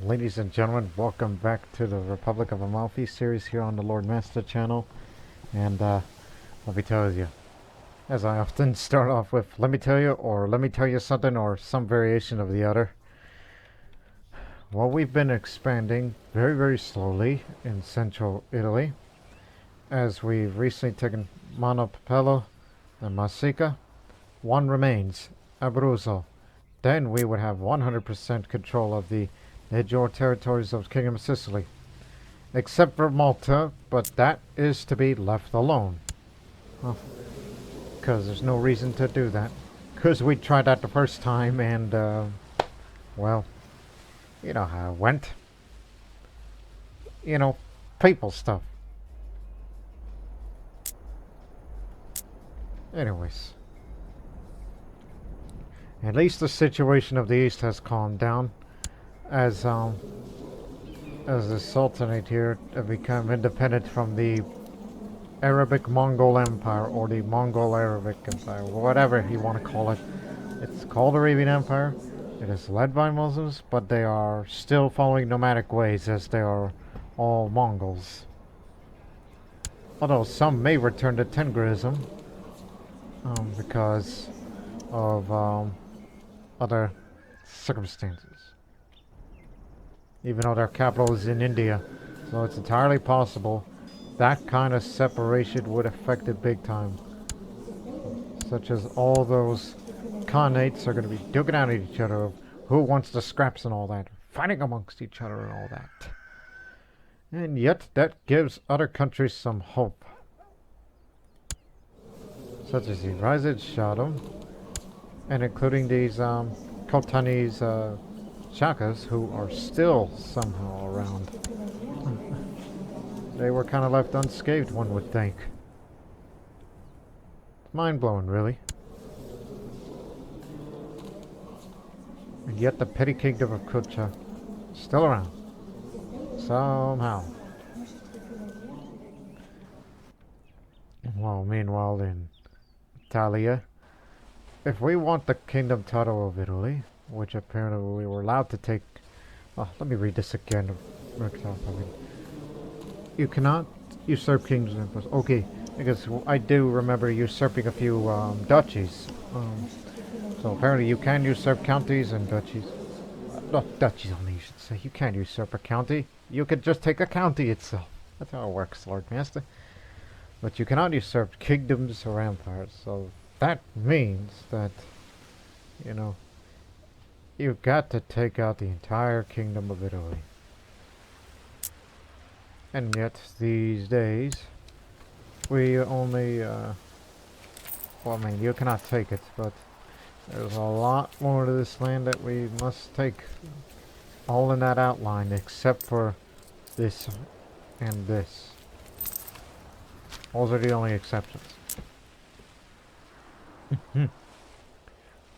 Ladies and gentlemen, welcome back to the Republic of Amalfi series here on the Lord Master channel. And let me tell you, as I often start off with, let me tell you, or let me tell you something, or some variation of the other. Well, we've been expanding very, very slowly in central Italy, as we've recently taken Monopello and Masica. One remains, Abruzzo. Then we would have 100% control of the major territories of the Kingdom of Sicily. Except for Malta, but that is to be left alone. Because there's no reason to do that. Because we tried that the first time and, well, you know how it went. You know, people stuff. Anyways. At least the situation of the East has calmed down. As the Sultanate here have become independent from the Arabic Mongol Empire, or the Mongol Arabic Empire, whatever you want to call it. It's called Arabian Empire. It is led by Muslims, but they are still following nomadic ways, as they are all Mongols. Although some may return to Tengrism because of other circumstances. Even though their capital is in India, so it's entirely possible that kind of separation would affect it big time. Such as all those Khanates are going to be duking out at each other of who wants the scraps and all that, fighting amongst each other and all that. And yet that gives other countries some hope. Such as the Rizid Shadam, and including these Khotanese Shakas who are still somehow around. They were kind of left unscathed, one would think. Mind-blowing, really. And yet the petty kingdom of Kucha still around. Somehow. Well, meanwhile in Italia, if we want the kingdom title of Italy, which apparently we were allowed to take... Oh, let me read this again. You cannot usurp kingdoms and empires. Okay, because I do remember usurping a few duchies. So apparently you can usurp counties and duchies. Not duchies only, you should say. You can't usurp a county. You could just take a county itself. That's how it works, Lord Master. But you cannot usurp kingdoms or empires. So that means that, you know, you've got to take out the entire kingdom of Italy. And yet, these days, we only, well, I mean, you cannot take it, but there's a lot more to this land that we must take. All in that outline, except for this and this. Those are the only exceptions.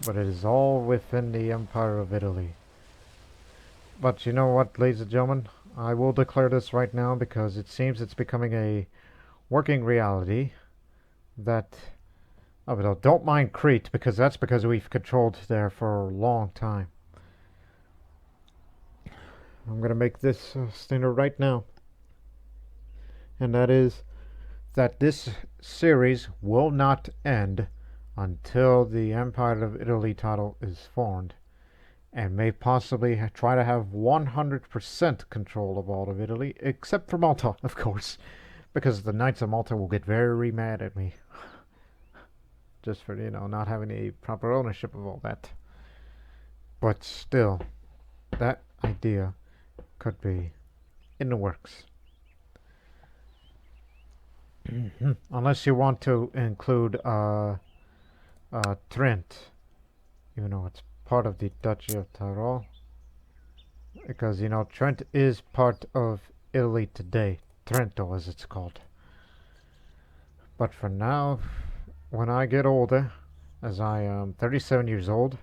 But it is all within the Empire of Italy. But you know what, ladies and gentlemen? I will declare this right now because it seems it's becoming a working reality that... Oh, but don't mind Crete, because that's because we've controlled there for a long time. I'm going to make this standard right now. And that is that this series will not end until the Empire of Italy title is formed, and may possibly try to have 100% control of all of Italy, except for Malta, of course, because the Knights of Malta will get very mad at me. Just for, you know, not having a proper ownership of all that. But still, that idea could be in the works. Unless you want to include Trent, even though it's part of the Duchy of Tyrol, because you know Trent is part of Italy today, Trento as it's called. But for now, when I get older, as I am 37 years old,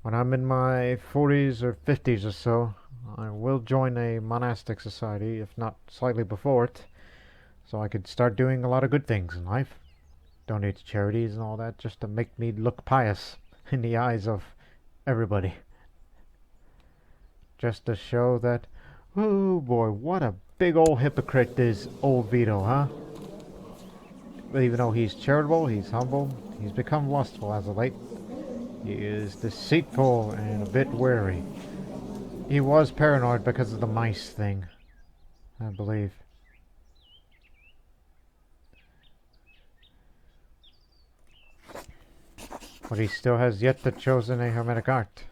when I'm in my 40s or 50s or so, I will join a monastic society, if not slightly before it, so I could start doing a lot of good things in life. Donate to charities and all that, just to make me look pious in the eyes of everybody. just to show that, oh boy, what a big old hypocrite is old Vito, huh? Even though he's charitable, he's humble, he's become lustful as of late. He is deceitful and a bit wary. He was paranoid because of the mice thing, I believe. But he still has yet to chosen a hermetic art.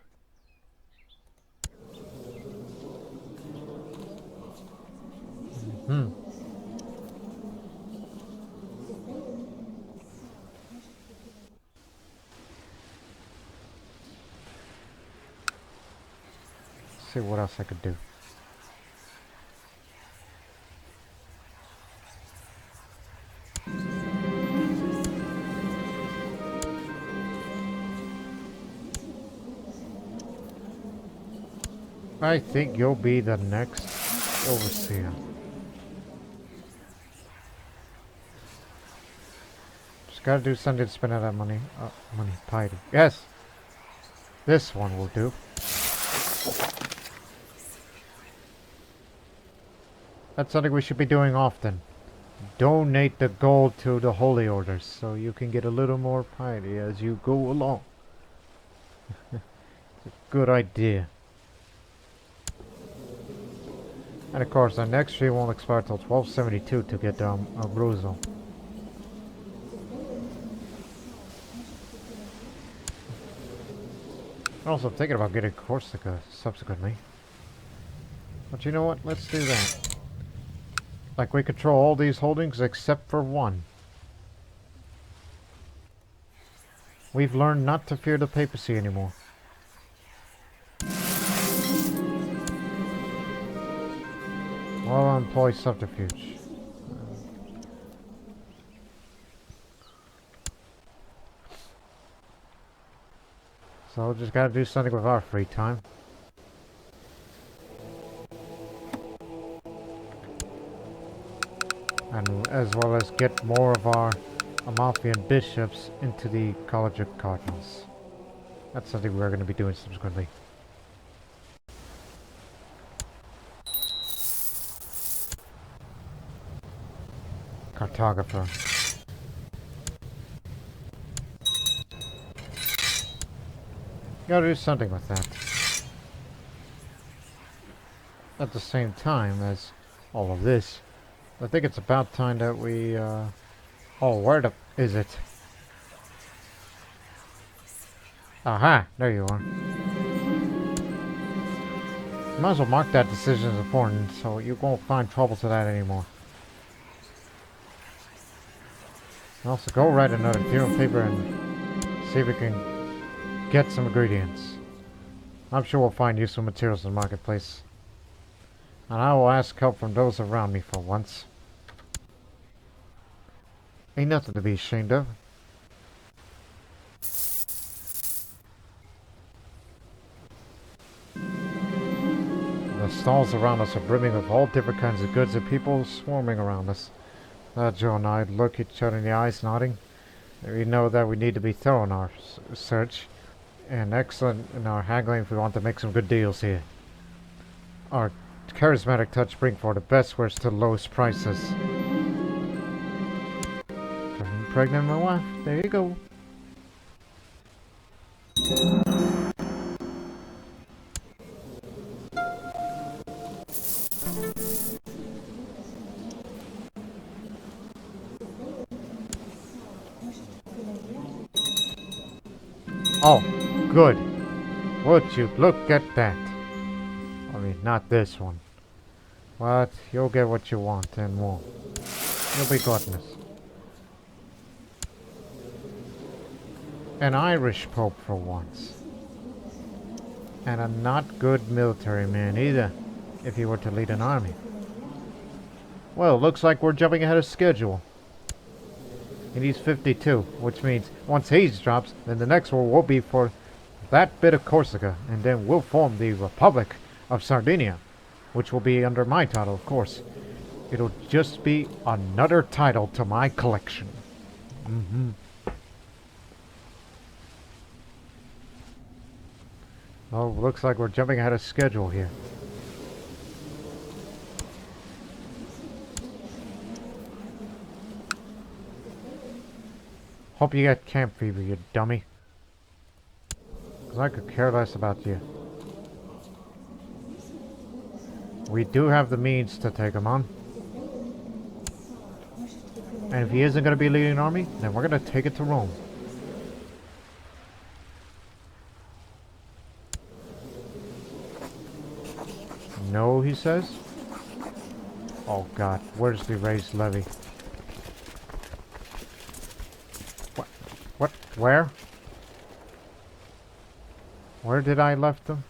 See what else I could do. I think you'll be the next overseer. Just gotta do something to spend out that money. Money piety. Yes! This one will do. That's something we should be doing often. Donate the gold to the holy orders so you can get a little more piety as you go along. It's a good idea. And of course, our next tree won't expire till 1272 to get Abruzzo. Also, I'm thinking about getting Corsica subsequently. But you know what? Let's do that. Like, we control all these holdings except for one. We've learned not to fear the papacy anymore. Well, I'll employ subterfuge. So, just gotta do something with our free time. And as well as get more of our Amalfian bishops into the College of Cardinals. That's something we're going to be doing subsequently. Cartographer. Gotta do something with that. At the same time as all of this, I think it's about time that we, oh, where the... is it? Aha! There you are. You might as well mark that decision as important, so you won't find trouble to that anymore. Also, go write another theorem paper and see if we can get some ingredients. I'm sure we'll find useful materials in the marketplace. And I will ask help from those around me for once. Ain't nothing to be ashamed of. The stalls around us are brimming with all different kinds of goods and people swarming around us. Joe and I look each other in the eyes, nodding. We know that we need to be thorough in our search and excellent in our haggling if we want to make some good deals here. Our charismatic touch bring for the best wares to the lowest prices. I'm pregnant, my wife. There you go. Oh, good. Would you look at that? I mean, not this one. But you'll get what you want and more. You'll be gluttonous. An Irish Pope for once. And a not good military man either, if he were to lead an army. Well, looks like we're jumping ahead of schedule. And he's 52, which means once he drops, then the next war will be for that bit of Corsica, and then we'll form the Republic of Sardinia, which will be under my title, of course. It'll just be another title to my collection. Oh, looks like we're jumping ahead of schedule here. Hope you get camp fever, you dummy. 'Cause I could care less about you. We do have the means to take him on. And if he isn't going to be leading an army, then we're going to take it to Rome. No, he says. Oh God, where's the raised levy? What? What? Where? Where did I left them?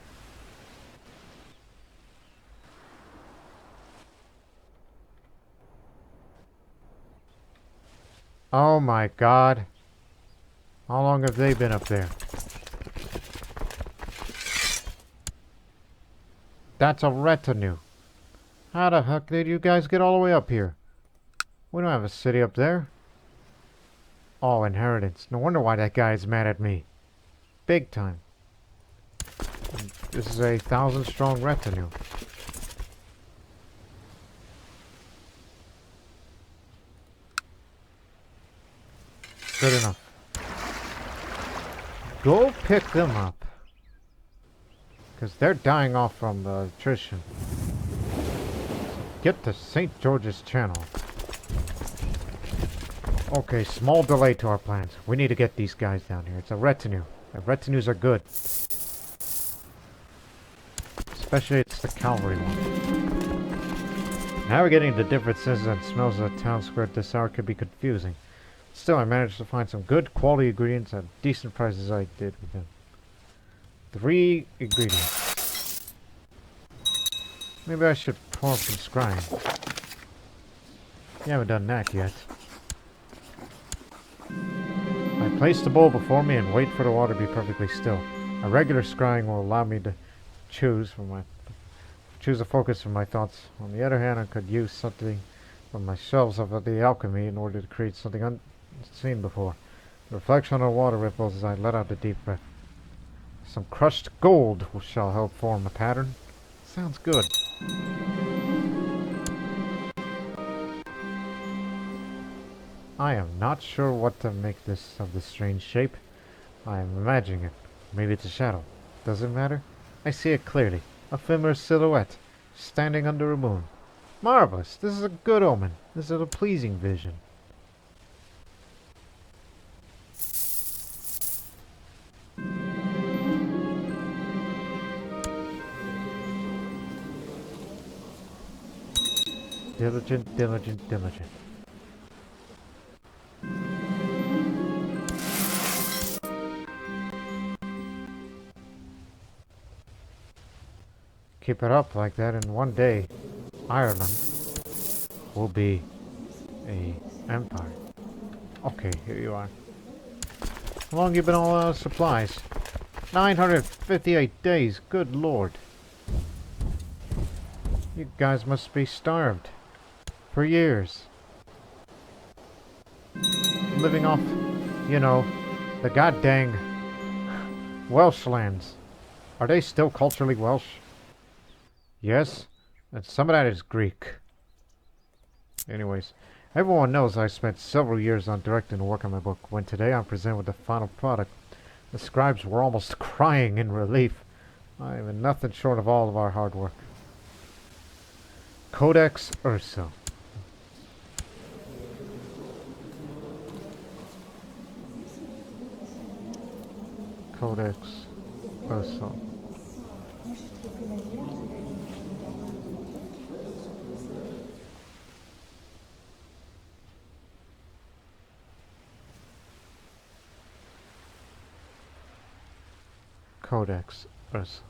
Oh my God. How long have they been up there? That's a retinue. How the heck did you guys get all the way up here? We don't have a city up there. Oh, inheritance. No wonder why that guy is mad at me. Big time. This is a 1,000-strong retinue. Good enough. Go pick them up. Because they're dying off from attrition. Get to St. George's Channel. Okay, small delay to our plans. We need to get these guys down here. It's a retinue. The retinues are good. Especially it's the cavalry one. Navigating the differences and smells of the town square at this hour could be confusing. Still, I managed to find some good quality ingredients at decent prices. I did with them. 3 ingredients. Maybe I should pour some scrying. You haven't done that yet. I place the bowl before me and wait for the water to be perfectly still. A regular scrying will allow me to choose a focus from my thoughts. On the other hand, I could use something from my shelves of the alchemy in order to create something unseen before. The reflection on the water ripples as I let out a deep breath. Some crushed gold shall help form a pattern. Sounds good. I am not sure what to make of this strange shape. I am imagining it. Maybe it's a shadow. Does it matter? I see it clearly. A ephemeral silhouette, standing under a moon. Marvelous! This is a good omen. This is a pleasing vision. Diligent, diligent, diligent. Keep it up like that, and one day, Ireland will be a empire. Okay, here you are. How long you been all out of supplies? 958 days, good lord. You guys must be starved. For years. Living off, you know, the goddamn Welsh lands. Are they still culturally Welsh? Yes? And some of that is Greek. Anyways, everyone knows I spent several years on directing the work on my book. When today I'm presented with the final product, the scribes were almost crying in relief. I am nothing short of all of our hard work. Codex Urso. Codex Urso. Codex Urso.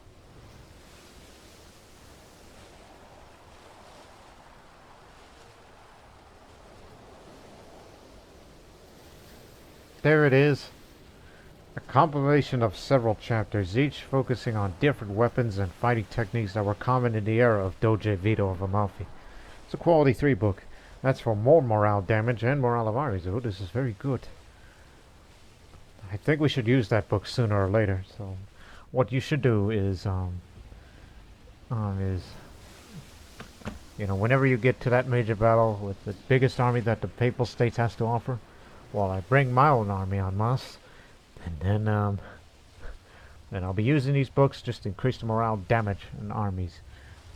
There it is. A compilation of several chapters, each focusing on different weapons and fighting techniques that were common in the era of Doge Vito of Amalfi. It's a quality 3 book. That's for more morale damage and morale of armies. Oh, this is very good. I think we should use that book sooner or later, so what you should do is you know, whenever you get to that major battle with the biggest army that the Papal States has to offer, while I bring my own army en masse, and then I'll be using these books just to increase the morale damage in armies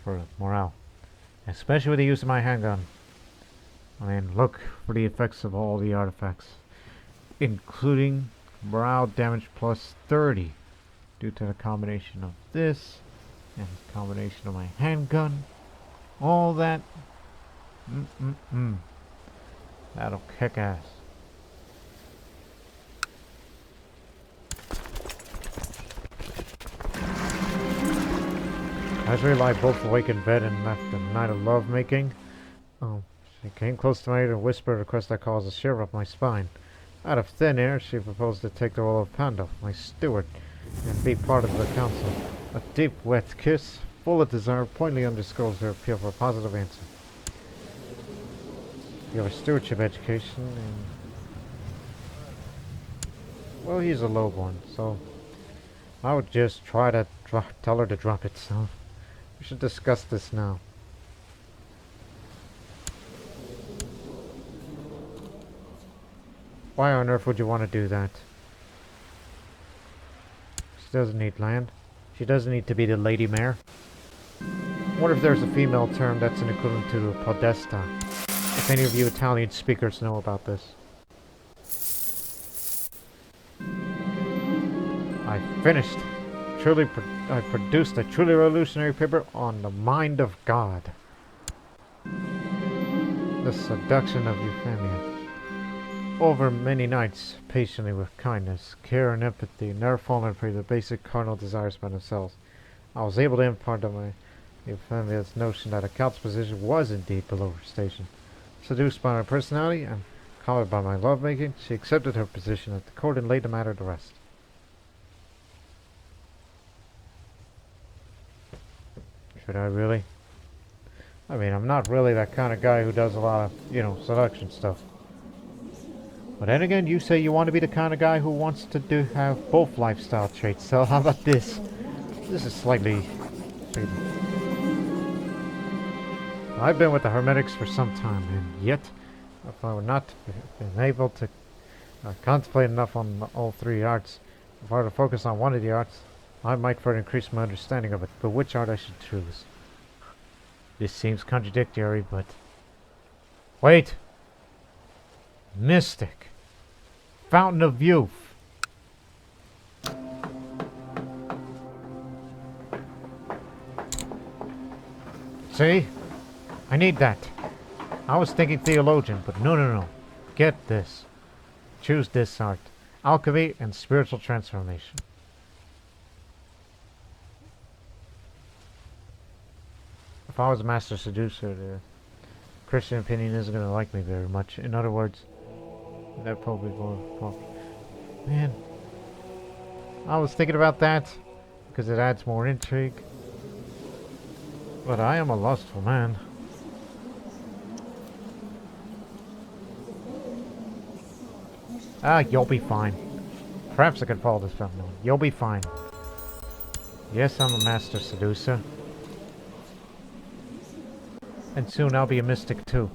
for morale, especially with the use of my handgun. I mean, look for the effects of all the artifacts, including morale damage plus 30 due to the combination of this and the combination of my handgun. All that. That'll kick ass. As we lie both awake in bed and left the night of love making, she came close to my ear and whispered a request that caused a shiver up my spine. Out of thin air, she proposed to take the role of Pando, my steward, and be part of the council. A deep, wet kiss, full of desire, pointedly underscores her appeal for a positive answer. You have a stewardship education, and well, he's a low one, so I would just try to tell her to drop it. So we should discuss this now. Why on earth would you want to do that? She doesn't need land. She doesn't need to be the lady mayor. What if there's a female term that's an equivalent to a podesta? If any of you Italian speakers know about this. I finished. I produced a truly revolutionary paper on the mind of God. The seduction of Euphemia. Over many nights, patiently with kindness, care, and empathy, never falling prey to the basic carnal desires by themselves, I was able to impart on my Euphemia's notion that a Celt's position was indeed below her station. Seduced by my personality and collared by my lovemaking, she accepted her position at the court and laid the matter to rest. Should I really? I mean, I'm not really that kind of guy who does a lot of, you know, seduction stuff. But then again, you say you want to be the kind of guy who wants to have both lifestyle traits, so how about this? This is slightly... I've been with the Hermetics for some time, and yet, if I were not been able to contemplate enough on all three arts, if I were to focus on one of the arts, I might further increase my understanding of it, but which art I should choose. This seems contradictory, but... Wait! Mystic. Fountain of Youth. See? I need that. I was thinking theologian, but no. Get this. Choose this art. Alchemy and spiritual transformation. If I was a master seducer, the Christian opinion isn't going to like me very much. In other words, that probably will... Man. I was thinking about that, because it adds more intrigue. But I am a lustful man. Ah, you'll be fine. Perhaps I can follow this fountain. You'll be fine. Yes, I'm a master seducer. And soon I'll be a mystic too.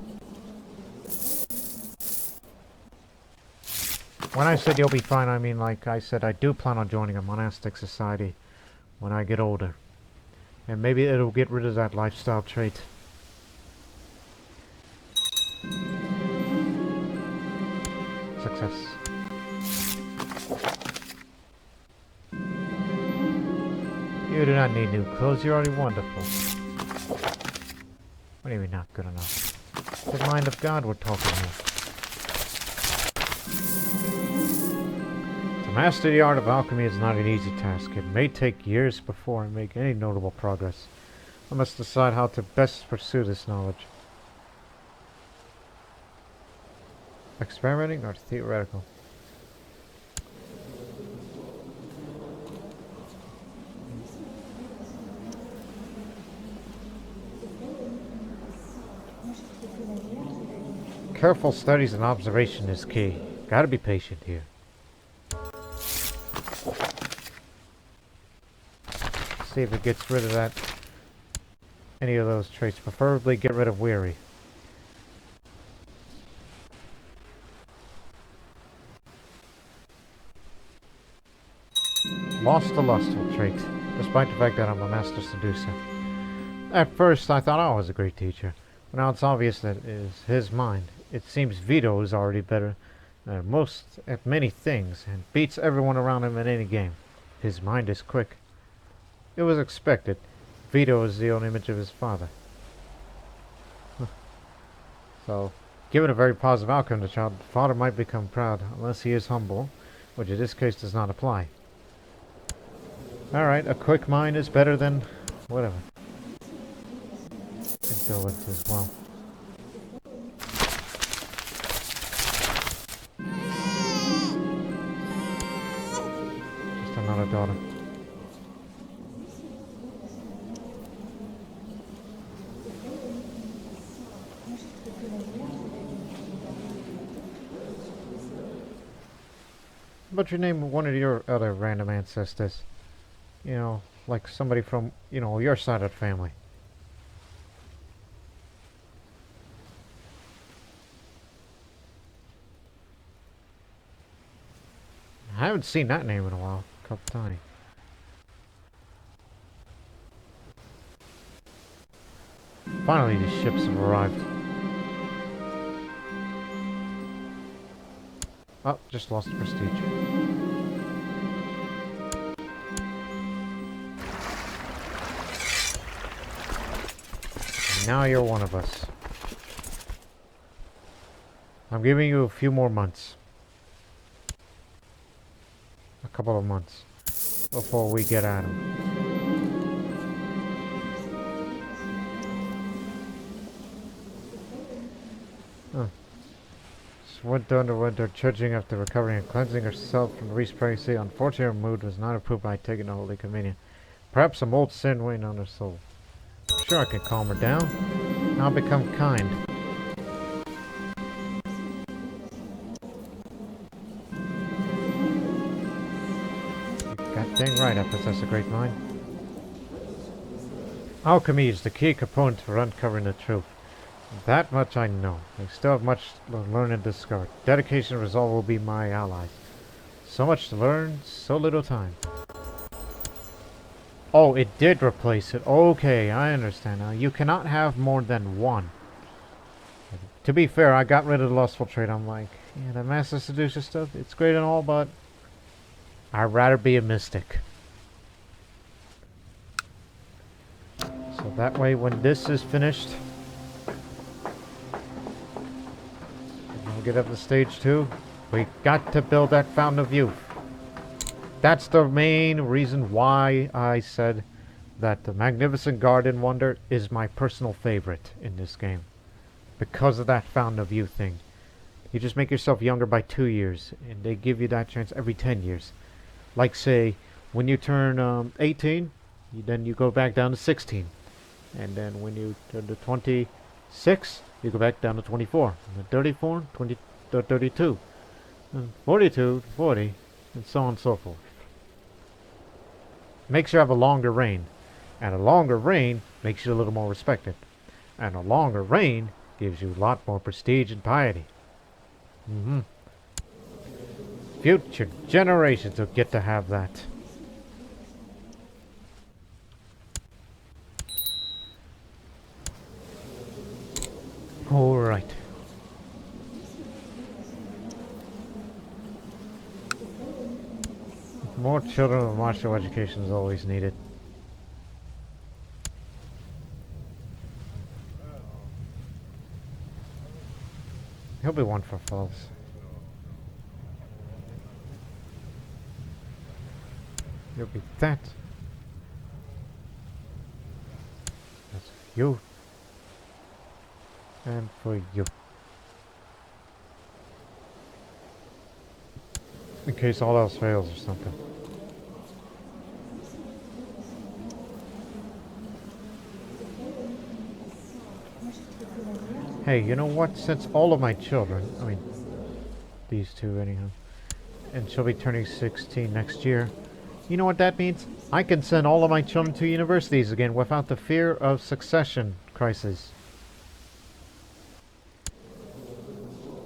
When I said you'll be fine, I mean like I said I do plan on joining a monastic society when I get older. And maybe it'll get rid of that lifestyle trait. Success. You do not need new clothes, you're already wonderful. What do you mean not good enough? The mind of God we're talking here. To master the art of alchemy is not an easy task. It may take years before I make any notable progress. I must decide how to best pursue this knowledge. Experimenting or theoretical? Careful studies and observation is key. Gotta be patient here. see if it gets rid of that. Any of those traits. Preferably get rid of weary. Lost the lustful trait, despite the fact that I'm a master seducer. At first, I thought I was a great teacher, but now it's obvious that it is his mind. It seems Vito is already better at many things, and beats everyone around him in any game. His mind is quick. It was expected. Vito is the own image of his father. So, given a very positive outcome, the child's father might become proud, unless he is humble, which in this case does not apply. Alright, a quick mind is better than whatever. Intelligence as well. Just another daughter. But you name one of your other random ancestors. You know, like somebody from, you know, your side of the family. I haven't seen that name in a while. A couple times. Finally, these ships have arrived. Oh, just lost the prestige. Now you're one of us. I'm giving you a few more months. A couple of months. Before we get at him. Huh. Winter under winter, trudging after recovering and cleansing herself from the recent pregnancy. Unfortunately, her mood was not improved by taking the Holy Communion. Perhaps some old sin weighing on her soul. Sure, I can calm her down. I'll become kind. God dang right I possess a great mind. Alchemy is the key component for uncovering the truth. That much I know. I still have much to learn and discover. Dedication and resolve will be my allies. So much to learn, so little time. Oh, it did replace it. Okay, I understand now. You cannot have more than one. To be fair, I got rid of the lustful trait. I'm like, yeah, the master seducer stuff, it's great and all, but I'd rather be a mystic. So that way, when this is finished, we'll get up to stage 2. We got to build that fountain of youth. That's the main reason why I said that the Magnificent Garden Wonder is my personal favorite in this game. Because of that fountain of youth thing. You just make yourself younger by 2 years, and they give you that chance every 10 years. Like, say, when you turn 18, then you go back down to 16. And then when you turn to 26, you go back down to 24. And then 34, 20, 32. And 42, 40, and so on and so forth. Makes you have a longer reign. And a longer reign makes you a little more respected. And a longer reign gives you a lot more prestige and piety. Future generations will get to have that. Alright. More children with martial education is always needed. He'll be one for falls. You'll be that. That's for you. And for you. In case all else fails or something. Hey, you know what? Since all of my children, I mean, these two anyhow, and she'll be turning 16 next year, you know what that means? I can send all of my children to universities again without the fear of succession crisis.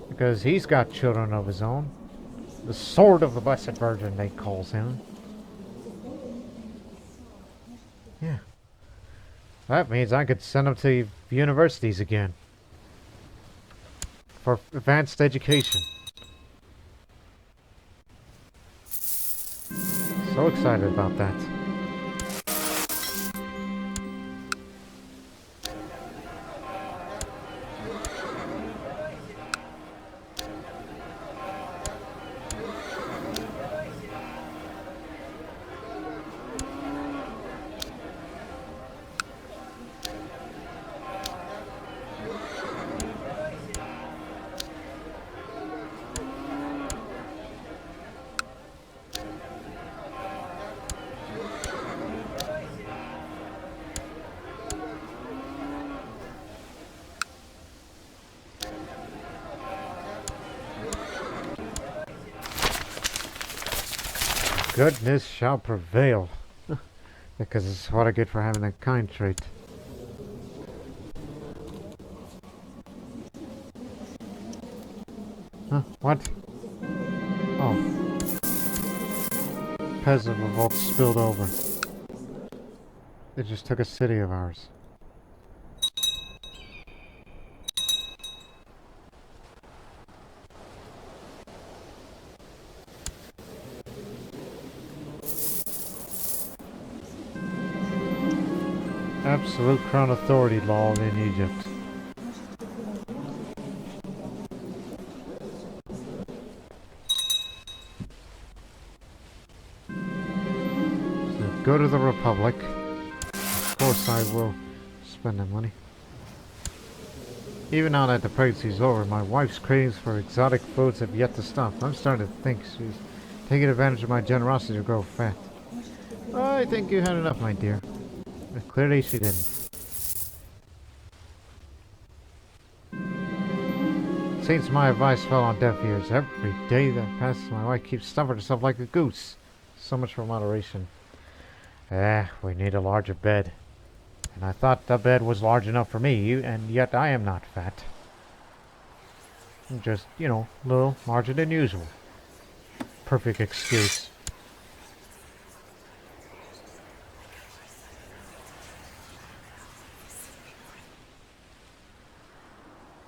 Because he's got children of his own. The sword of the Blessed Virgin, they calls him. Yeah. That means I could send them to universities again. For advanced education. So excited about that. Goodness shall prevail. Because it's what I get for having that kind trait. Huh? What? Oh. Peasant revolt spilled over. They just took a city of ours. Absolute crown authority law in Egypt. So go to the Republic. Of course I will spend the money. Even now that the pregnancy's over, my wife's cravings for exotic foods have yet to stop. I'm starting to think she's taking advantage of my generosity to grow fat. I think you had enough, my dear. But clearly she didn't. Since my advice fell on deaf ears, every day that passes my wife keeps stuffing herself like a goose. So much for moderation. We need a larger bed. And I thought the bed was large enough for me, and yet I am not fat. I'm just, you know, a little larger than usual. Perfect excuse.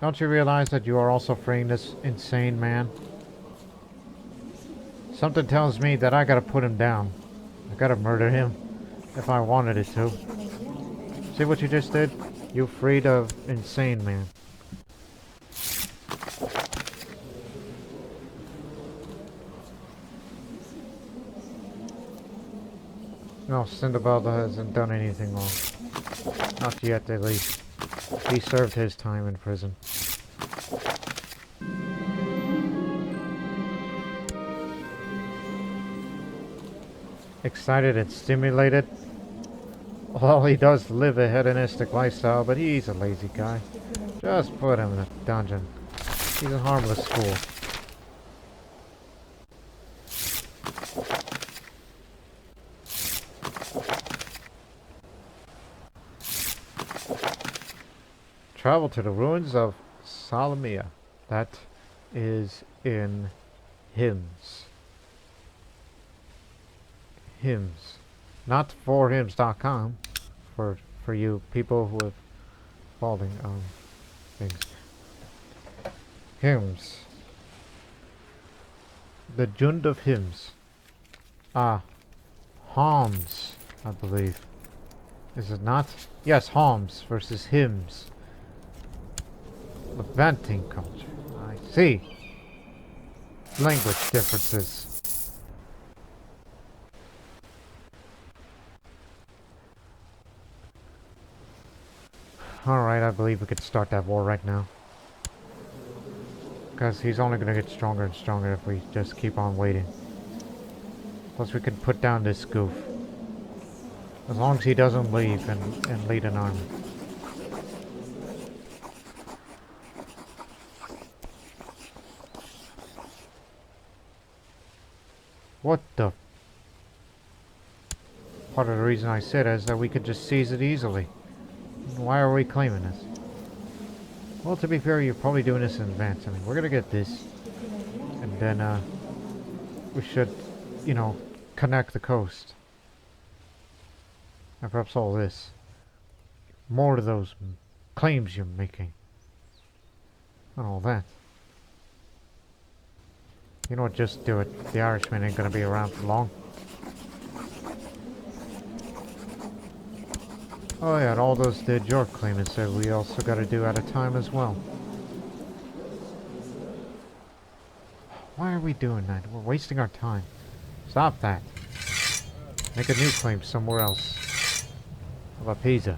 Don't you realize that you are also freeing this insane man? Something tells me that I gotta put him down. I gotta murder him, if I wanted it to. See what you just did? You freed an insane man. No, Cinderbelda hasn't done anything wrong. Not yet, at least. He served his time in prison. Excited and stimulated? Well, he does live a hedonistic lifestyle, but he's a lazy guy. Just put him in a dungeon. He's a harmless fool. Travel to the ruins of Salamia. That is in hymns. Hymns. Not forhymns.com for you people who have falling things. Hymns. The Jund of hymns. Homs, I believe. Is it not? Yes, homs versus hymns. Levanting culture. I see. Language differences. Alright, I believe we could start that war right now. Because he's only going to get stronger and stronger if we just keep on waiting. Plus we can put down this goof. As long as he doesn't leave and lead an army. What the... part of the reason I said is that we could just seize it easily. Why are we claiming this? Well, to be fair, you're probably doing this in advance. I mean, we're gonna get this, and then we should, you know, connect the coast. And perhaps all this. More of those claims you're making. And all that. You know what, just do it. The Irishman ain't gonna be around for long. Oh yeah, and all those dead York claimants said we also gotta do at a time as well. Why are we doing that? We're wasting our time. Stop that. Make a new claim somewhere else. How about Pisa?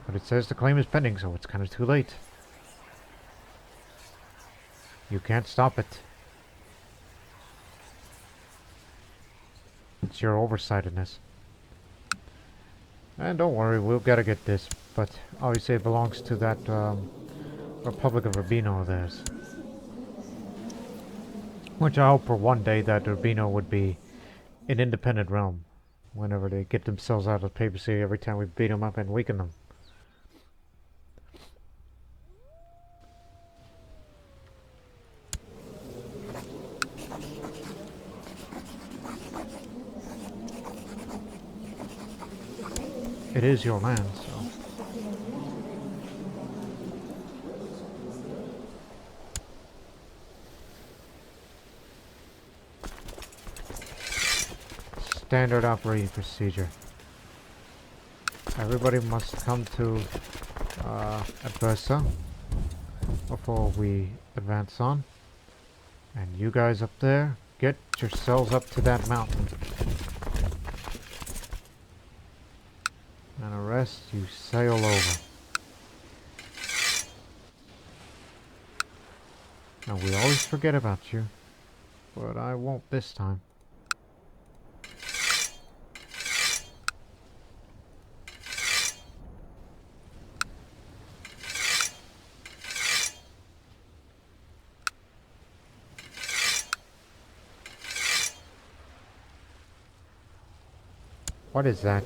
But it says the claim is pending, so it's kind of too late. You can't stop it. It's your oversight in this. And don't worry, we'll gotta get this. But obviously it belongs to that Republic of Urbino of theirs. Which I hope for one day that Urbino would be an independent realm. Whenever they get themselves out of the papacy every time we beat them up and weaken them. It is your land, so... Standard operating procedure. Everybody must come to Abruzzo before we advance on. And you guys up there, get yourselves up to that mountain. And the rest, you sail over. Now we always forget about you, but I won't this time. What is that?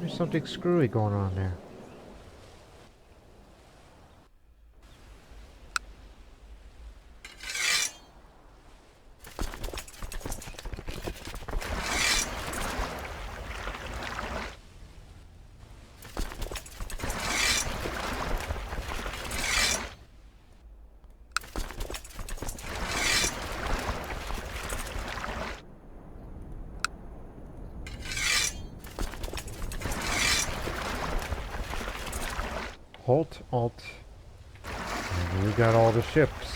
There's something screwy going on there. Alt. And you got all the ships.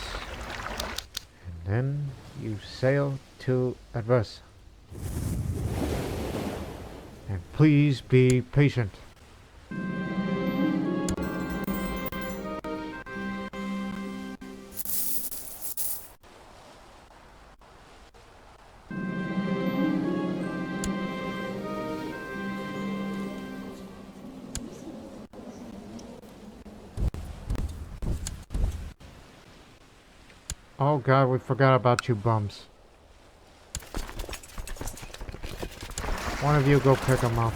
And then you sail to Abruzzo. And please be patient. Oh god, we forgot about you bums. One of you go pick them up.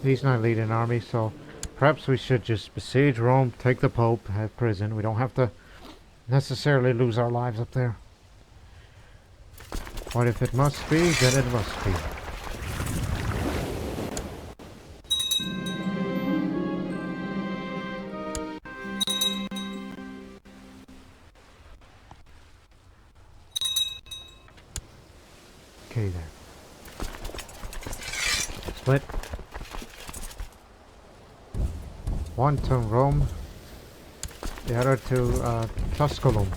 He's not leading an army, so perhaps we should just besiege Rome, take the Pope, have prison. We don't have to necessarily lose our lives up there. But if it must be, then it must be. Okay then. Split. One to Rome, the other to Tusculum.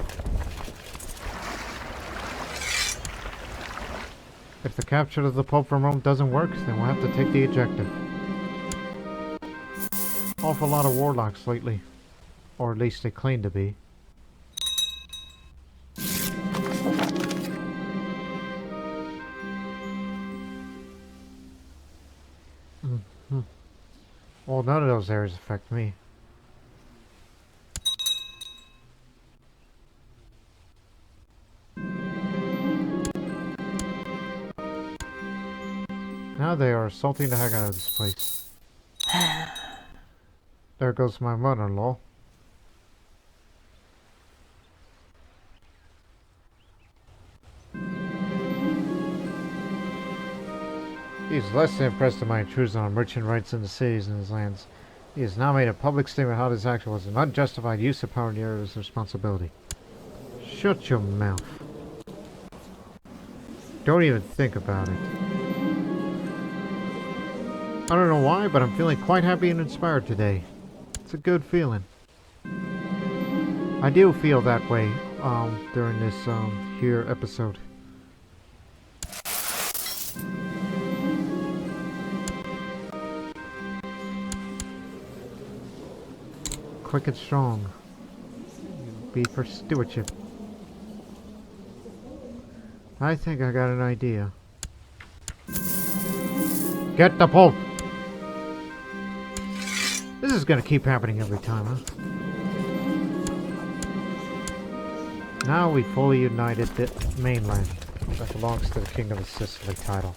If the capture of the Pope from Rome doesn't work, then we'll have to take the objective. Awful lot of warlocks lately. Or at least they claim to be. Well, none of those areas affect me. Now they are assaulting the heck out of this place. There goes my mother-in-law. He is less than impressed with my intrusion on merchant rights in the cities and his lands. He has now made a public statement how this action was an unjustified use of power in the area of his responsibility. Shut your mouth. Don't even think about it. I don't know why, but I'm feeling quite happy and inspired today. It's a good feeling. I do feel that way during this here episode. Quick and strong. Be for stewardship. I think I got an idea. Get the Pope! This is gonna keep happening every time, huh? Now we fully united the mainland that belongs to the Kingdom of Sicily title.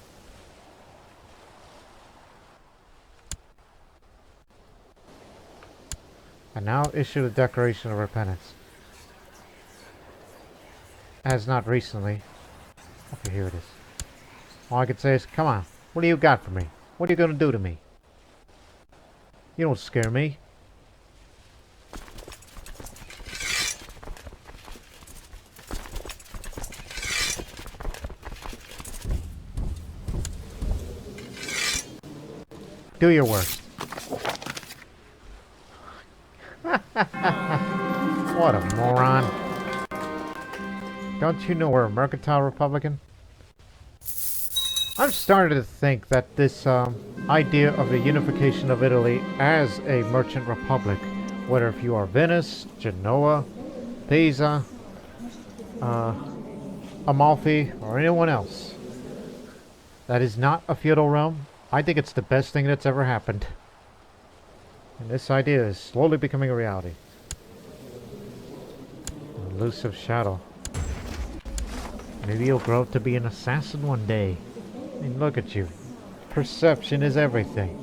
And now issue the Declaration of Repentance. As not recently. Okay, here it is. All I can say is, come on, what do you got for me? What are you gonna do to me? You don't scare me. Do your worst. What a moron. Don't you know we're a mercantile republican? I'm starting to think that this idea of the unification of Italy as a merchant republic, whether if you are Venice, Genoa, Pisa, Amalfi, or anyone else, that is not a feudal realm, I think it's the best thing that's ever happened. And this idea is slowly becoming a reality. An elusive shadow. Maybe you'll grow up to be an assassin one day. I mean, look at you. Perception is everything.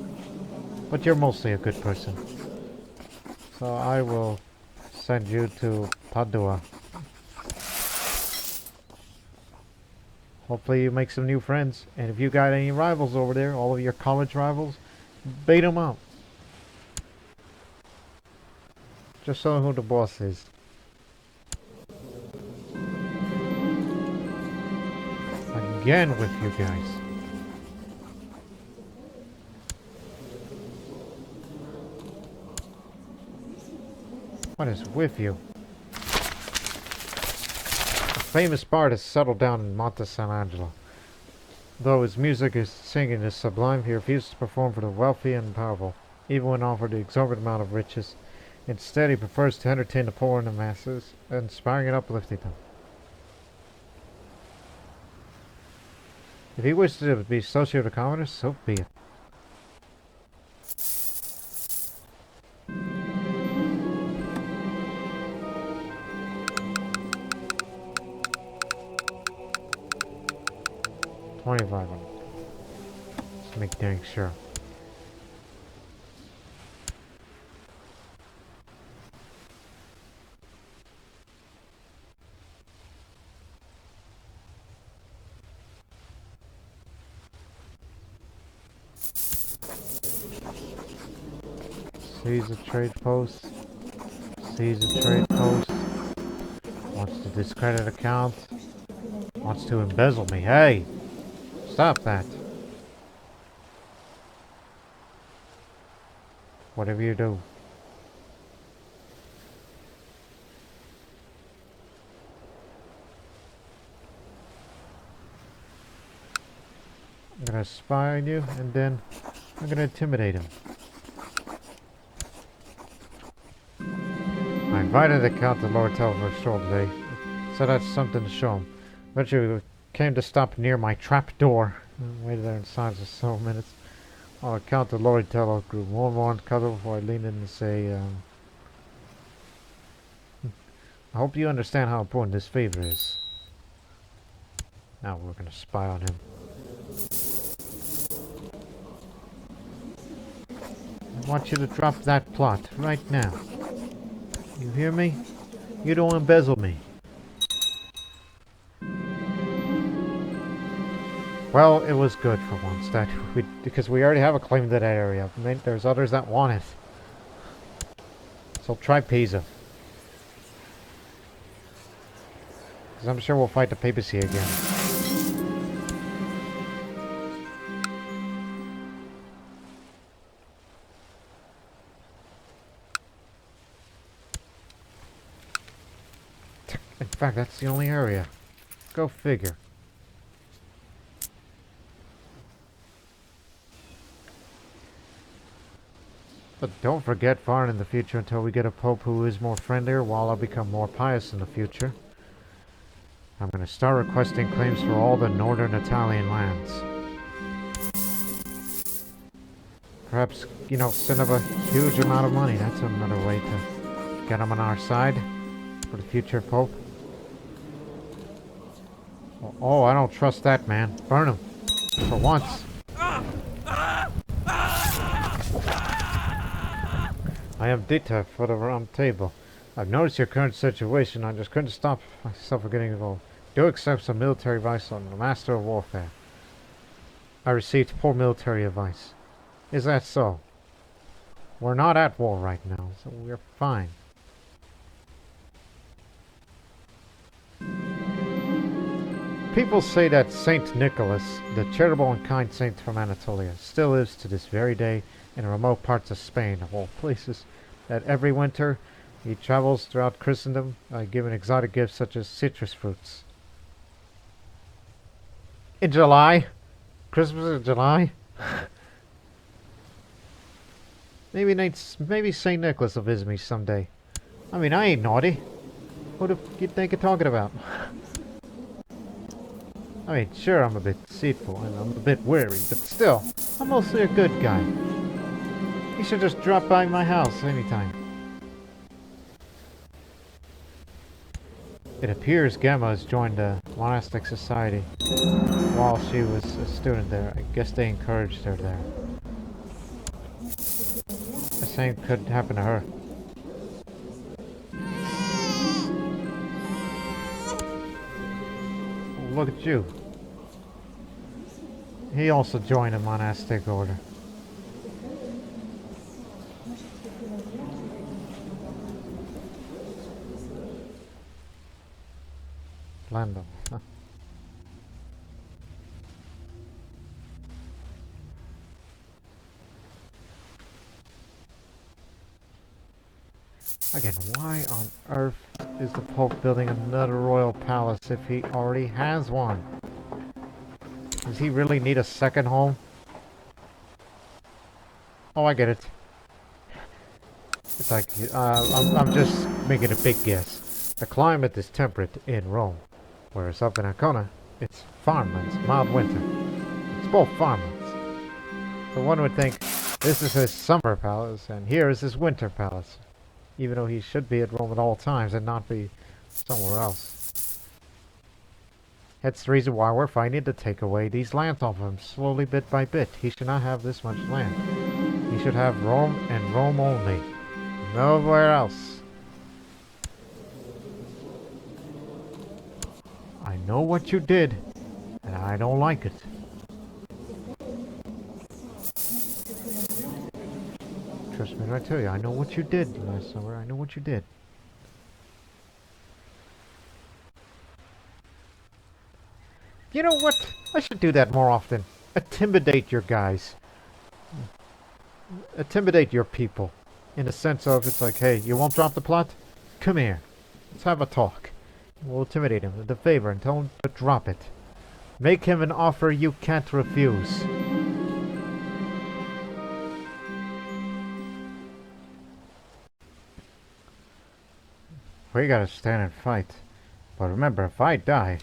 But you're mostly a good person. So I will send you to Padua. Hopefully you make some new friends. And if you got any rivals over there, all of your college rivals, bait them up. Just show them who the boss is. Again with you guys. What is with you? The famous bard has settled down in Monte San Angelo. Though his music and singing is sublime, he refuses to perform for the wealthy and powerful, even when offered the exorbitant amount of riches. Instead, he prefers to entertain the poor and the masses, inspiring and uplifting them. If he wishes to be associated with commoners, so be it. $25. Let's make dang sure. Seize a trade post. Seize a trade post. Wants to discredit account. Wants to embezzle me. Hey! Stop that. Whatever you do. I'm gonna spy on you and then I'm gonna intimidate him. I invited the Count to Lord Tel for a stroll today. So that's something to show him. Eventually came to stop near my trap door. I waited there in silence for several minutes. On account the Lord Tello grew more and more uncomfortable before I leaned in to say, I hope you understand how important this favor is. Now we're gonna spy on him. I want you to drop that plot right now. You hear me? You don't embezzle me. Well, it was good for once that because we already have a claim to that area. I mean, there's others that want it. So try Pisa. Because I'm sure we'll fight the papacy again. In fact, that's the only area. Go figure. But don't forget, far in the future, until we get a pope who is more friendlier, while I'll become more pious in the future, I'm going to start requesting claims for all the northern Italian lands. Perhaps, you know, send up a huge amount of money. That's another way to get them on our side for the future pope. Oh, I don't trust that man. Burn him. For once. I am Dita for the round table. I've noticed your current situation. I just couldn't stop myself from getting involved. Do accept some military advice on the master of warfare. I received poor military advice. Is that so? We're not at war right now, so we're fine. People say that Saint Nicholas, the charitable and kind saint from Anatolia, still lives to this very day in remote parts of Spain, of all places, that every winter he travels throughout Christendom, giving exotic gifts such as citrus fruits. In July? Christmas in July? Maybe Saint Nicholas will visit me someday. I mean, I ain't naughty. Who do you think you're talking about? I mean, sure, I'm a bit deceitful and I'm a bit wary, but still, I'm mostly a good guy. You should just drop by my house anytime. It appears Gemma has joined a monastic society while she was a student there. I guess they encouraged her there. The same could happen to her. Look at you. He also joined a monastic order. Lando. Huh. Again, why on earth is the Pope building another royal palace if he already has one? Does he really need a second home? Oh, I get it. It's like, I'm just making a big guess. The climate is temperate in Rome, whereas up in Ancona, it's farmlands, mild winter. It's both farmlands. So one would think this is his summer palace, and here is his winter palace. Even though he should be at Rome at all times and not be somewhere else. That's the reason why we're fighting to take away these lands off of him, slowly bit by bit. He should not have this much land. He should have Rome and Rome only. Nowhere else. I know what you did, and I don't like it. Trust me when I tell you, I know what you did last summer. I know what you did. You know what? I should do that more often. Intimidate your guys. Intimidate your people. In the sense of, it's like, hey, you won't drop the plot? Come here. Let's have a talk. We'll intimidate him with a favor and tell him to drop it. Make him an offer you can't refuse. We gotta stand and fight. But remember, if I die,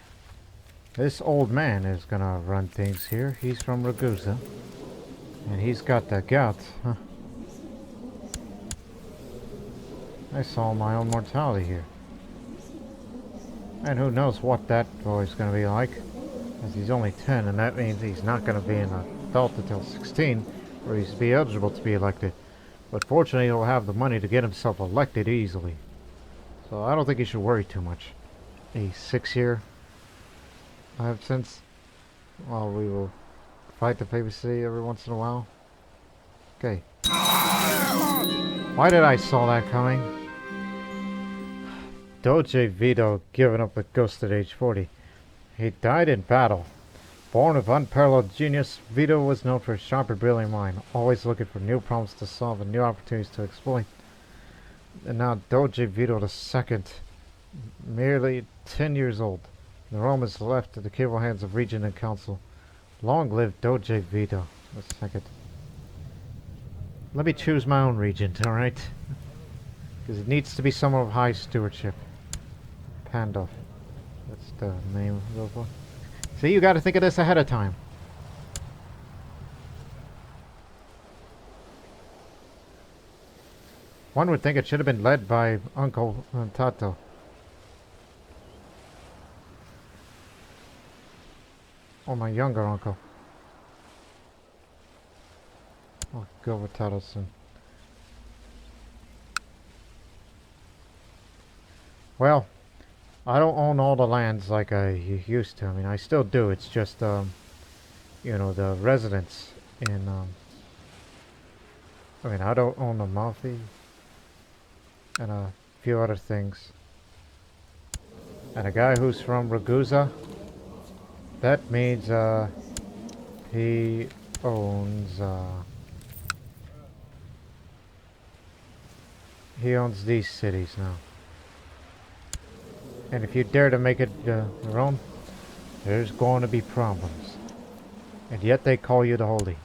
this old man is gonna run things here. He's from Ragusa. And he's got the gout, huh? I saw my own mortality here. And who knows what that boy's gonna be like. As he's only 10, and that means he's not gonna be an adult until 16, or he's be eligible to be elected. But fortunately, he'll have the money to get himself elected easily. So I don't think he should worry too much. A 6-year absence, while we will fight the papacy every once in a while. Okay. Why did I saw that coming? Doge Vito giving up the ghost at age 40. He died in battle. Born of unparalleled genius, Vito was known for his sharp and brilliant mind, always looking for new problems to solve and new opportunities to exploit. And now Doge Vito II, merely 10 years old. The Rome is left to the capable hands of Regent and Council. Long live Doge Vito II. Let me choose my own regent, alright? Because it needs to be someone of high stewardship. Pandolf. That's the name of the book. See, you gotta think of this ahead of time. One would think it should have been led by Uncle Tato. Or my younger uncle. I'll go with Tato soon. Well, I don't own all the lands like I used to. I mean, I still do. It's just, you know, the residents in, I mean, I don't own Amalfi and a few other things. And a guy who's from Ragusa, that means, he owns, he owns these cities now. And if you dare to make it your own, there's going to be problems. And yet they call you the Holy.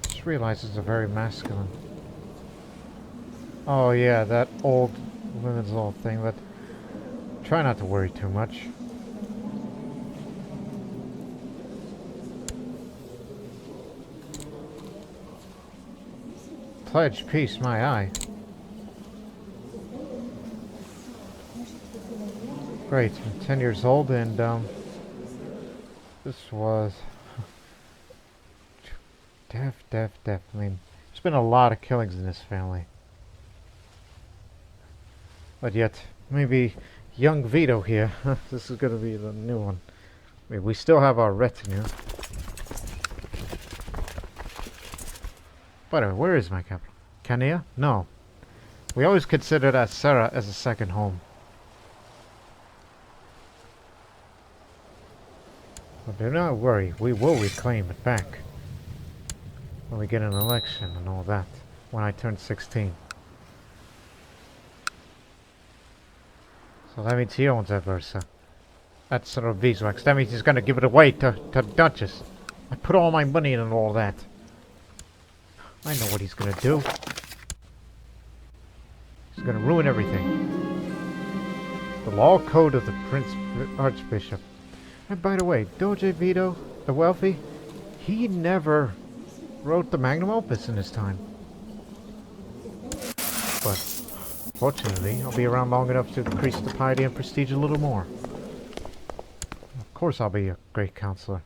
Just realized it's a very masculine. Oh yeah, that old women's law thing, but try not to worry too much. Pledge peace, my eye. Great, I'm 10 years old, and this was deaf. I mean, there's been a lot of killings in this family. But yet, maybe young Vito here, this is going to be the new one. I mean, we still have our retinue. By the way, where is my capital? Canea? No. We always considered Sarah as a second home. But do not worry, we will reclaim it back. When we get an election and all that. When I turn 16. So that means he owns Abruzzo. That's sort of beeswax. That means he's gonna give it away to the Duchess. I put all my money in and all that. I know what he's gonna do. He's gonna ruin everything. The law code of the Prince Archbishop. And by the way, Doge Vito, the wealthy, he never wrote the magnum opus in his time. But fortunately, I'll be around long enough to increase the piety and prestige a little more. Of course I'll be a great counselor.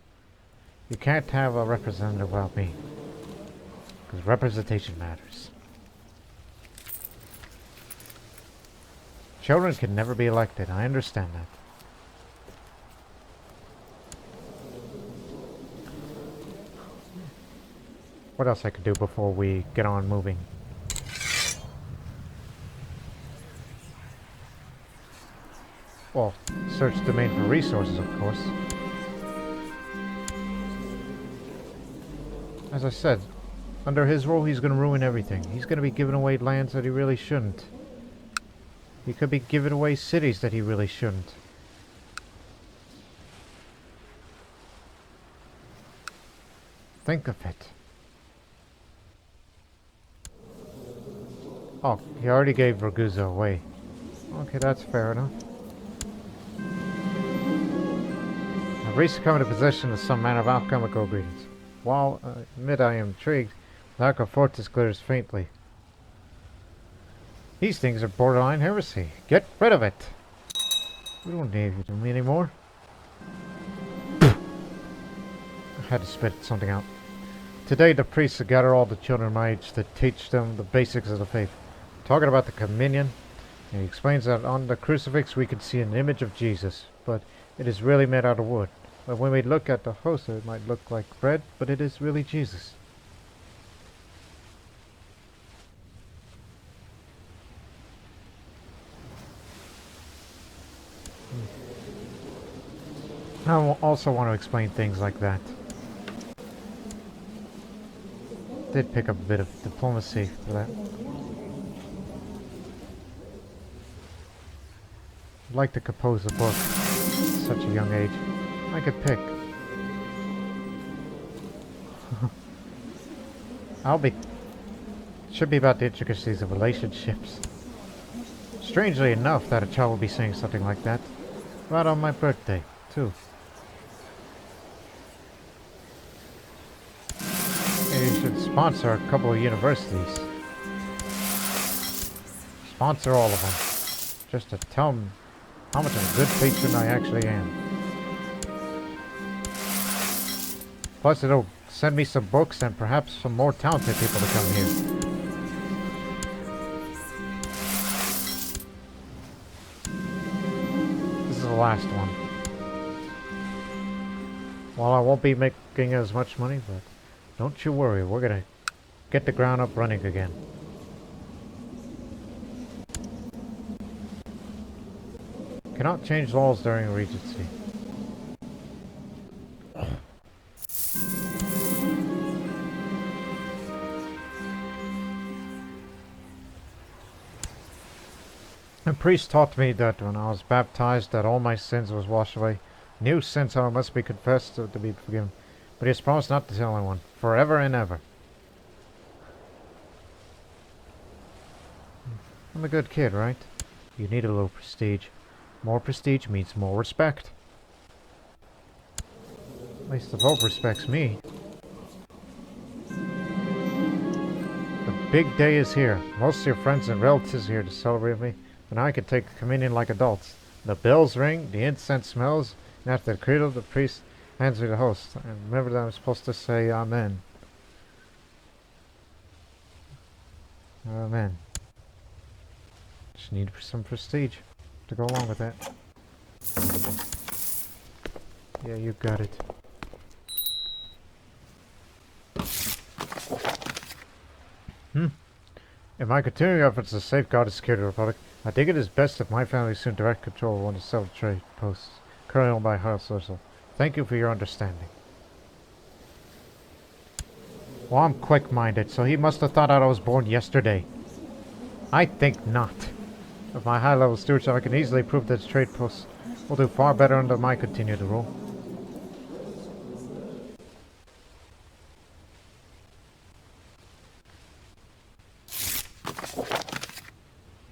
You can't have a representative without me. Because representation matters. Children can never be elected. I understand that. What else I could do before we get on moving? Well, search the domain for resources, of course. As I said, under his rule, he's going to ruin everything. He's going to be giving away lands that he really shouldn't. He could be giving away cities that he really shouldn't. Think of it. Oh, he already gave Ragusa away. Okay, that's fair enough. I've recently come into possession of some manner of alchemical ingredients. While I admit I am intrigued, the lack of fortis glitters faintly. These things are borderline heresy. Get rid of it! We don't need you to me anymore. I had to spit something out. Today the priests gather all the children of my age to teach them the basics of the faith. Talking about the communion, and he explains that on the crucifix we can see an image of Jesus, but it is really made out of wood. But when we look at the host, it might look like bread, but it is really Jesus. I also want to explain things like that. Did pick up a bit of diplomacy for that. I'd like to compose a book at such a young age. I could pick. Should be about the intricacies of relationships. Strangely enough that a child will be saying something like that. Right on my birthday, too. Maybe you should sponsor a couple of universities. Sponsor all of them. Just to tell them how much of a good patron I actually am. Plus it'll send me some books and perhaps some more talented people to come here. This is the last one. Well, I won't be making as much money, but don't you worry, we're gonna get the ground up running again. Cannot change laws during Regency. The priest taught me that when I was baptized that all my sins was washed away. New sins, however, must be confessed to be forgiven. But he has promised not to tell anyone, forever and ever. I'm a good kid, right? You need a little prestige. More prestige means more respect. At least the Pope respects me. The big day is here. Most of your friends and relatives are here to celebrate with me. But now I can take communion like adults. The bells ring, the incense smells, and after the credo, the priest hands me the host. And remember that I'm supposed to say Amen. Amen. Just need some prestige to go along with that. Yeah, you got it. In my continuing efforts to safeguard and secure the Republic, I think it is best if my family assume direct control of one of the several trade posts currently owned by House Social. Thank you for your understanding. Well, I'm quick-minded, so he must have thought I was born yesterday. I think not. With my high-level stewardship, I can easily prove that the trade posts will do far better under my continued rule.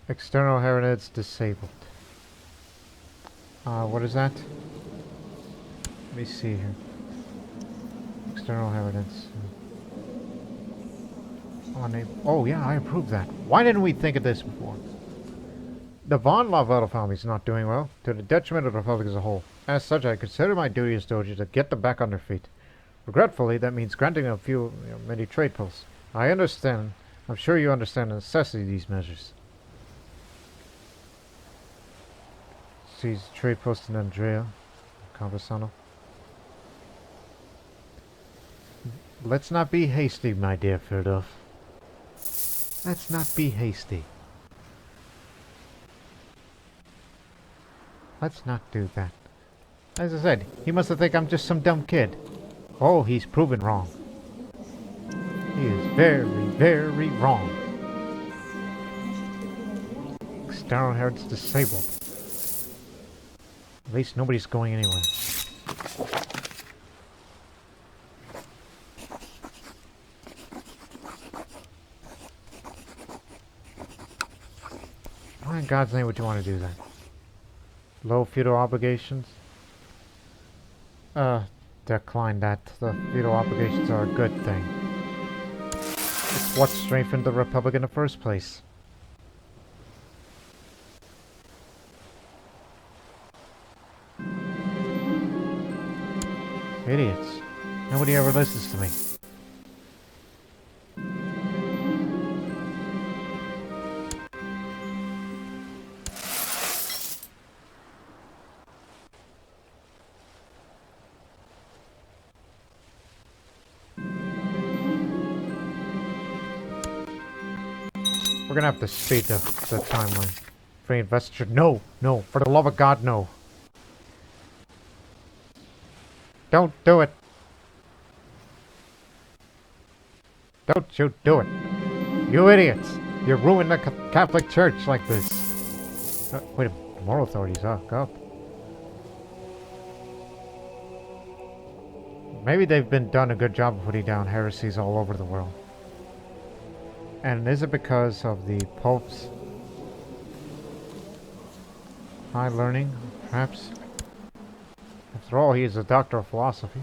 External heritage disabled. What is that? Let me see here. External heritage. Oh yeah, I approve that. Why didn't we think of this before? The von Laval family is not doing well, to the detriment of the Republic as a whole. As such, I consider my duty as Doge to get them back on their feet. Regretfully, that means granting a few, many trade posts. I understand. I'm sure you understand the necessity of these measures. Sees trade post in Andrea, Conversano. Let's not be hasty, my dear Ferdov. Let's not be hasty. Let's not do that. As I said, he must have think I'm just some dumb kid. Oh, he's proven wrong. He is very, very wrong. External heritage disabled. At least nobody's going anywhere. Why in God's name would you want to do that? Low feudal obligations? Uh, decline that. The veto obligations are a good thing. It's what strengthened the Republic in the first place. Idiots. Nobody ever listens to me. We're gonna have to speed the timeline. Free investiture. No! No! For the love of God, no! Don't do it! Don't you do it! You idiots! You ruined the Catholic Church like this! Wait a minute. The moral authorities, oh god. Maybe they've been done a good job of putting down heresies all over the world. And is it because of the Pope's high learning, perhaps? After all, he is a doctor of philosophy.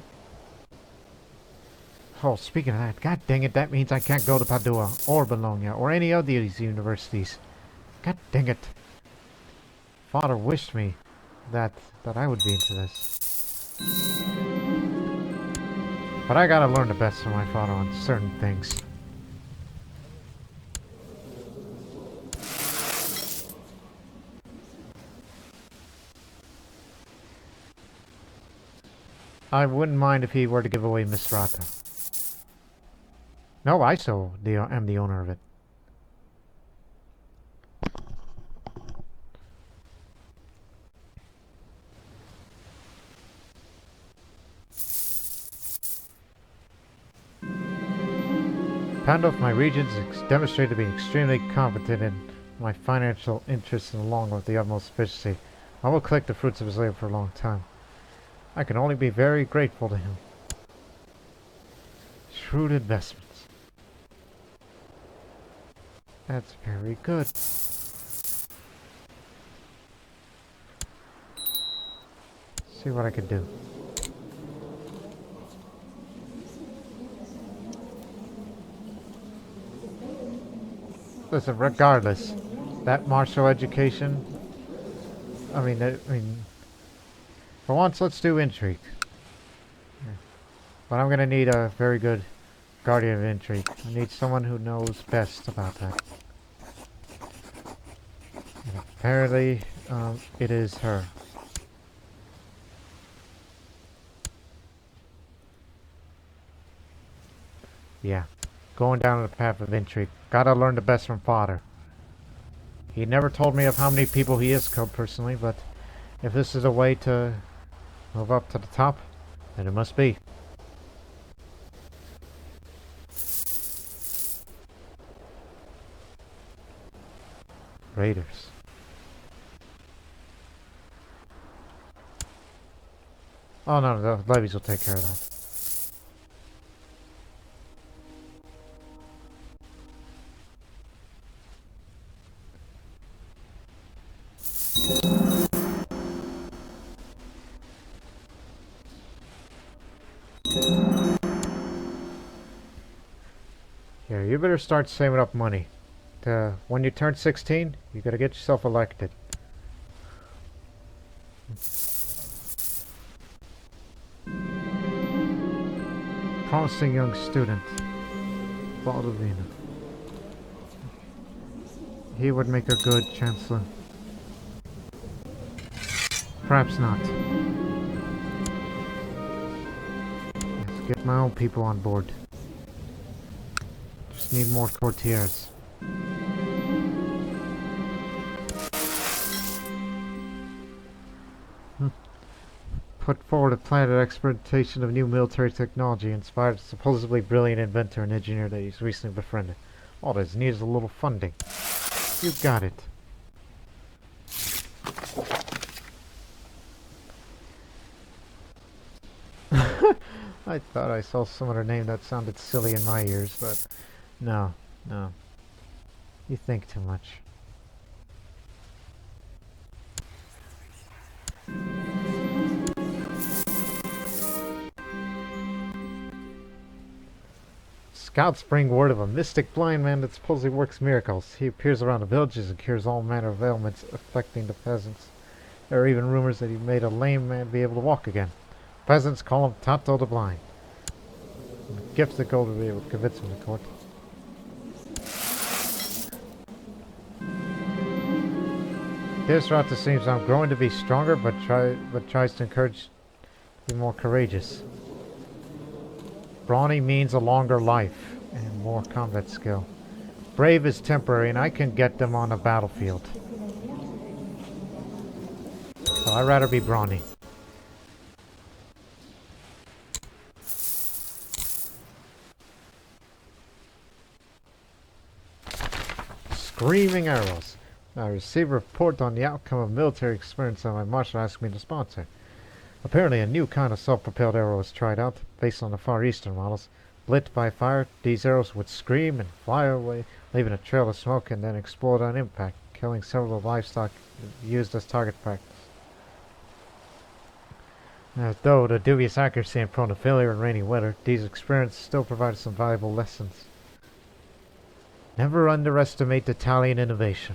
Oh, speaking of that, god dang it, that means I can't go to Padua, or Bologna, or any of these universities. God dang it. Father wished me that I would be into this. But I gotta learn the best from my father on certain things. I wouldn't mind if he were to give away Misrata. No, I am the owner of it. Pandulf, my regents, demonstrated to be extremely competent in my financial interests and along with the utmost efficiency. I will collect the fruits of his labor for a long time. I can only be very grateful to him. Shrewd investments. That's very good. See what I can do. Listen, regardless, that martial education, I mean, for once, let's do intrigue. But I'm gonna need a very good guardian of intrigue. I need someone who knows best about that. And apparently, it is her. Yeah, going down the path of intrigue. Gotta learn the best from father. He never told me of how many people he has killed personally, but if this is a way to move up to the top, then it must be. Raiders. Oh no, the levies will take care of that. Yeah, you better start saving up money. When you turn 16, you gotta get yourself elected. Promising young student. Elder Vito. He would make a good chancellor. Perhaps not. Let's get my own people on board. Just need more courtiers. Put forward a plan of experimentation of new military technology inspired a supposedly brilliant inventor and engineer that he's recently befriended. All that is needed is a little funding. You got it. I thought I saw some other name that sounded silly in my ears, but no, no. You think too much. Scouts bring word of a mystic blind man that supposedly works miracles. He appears around the villages and cures all manner of ailments affecting the peasants. There are even rumors that he made a lame man be able to walk again. Peasants call him Tato the Blind. Gifts that gold to be able to convince him to court. This Rata seems I'm growing to be stronger, but tries to encourage to be more courageous. Brawny means a longer life and more combat skill. Brave is temporary, and I can get them on a battlefield. So I'd rather be brawny. Screaming arrows. I received a report on the outcome of military experience that my marshal asked me to sponsor. Apparently a new kind of self-propelled arrow was tried out, based on the Far Eastern models. Lit by fire, these arrows would scream and fly away, leaving a trail of smoke and then explode on impact, killing several livestock used as target practice. Though the dubious accuracy and prone to failure in rainy weather, these experiments still provided some valuable lessons. Never underestimate Italian innovation.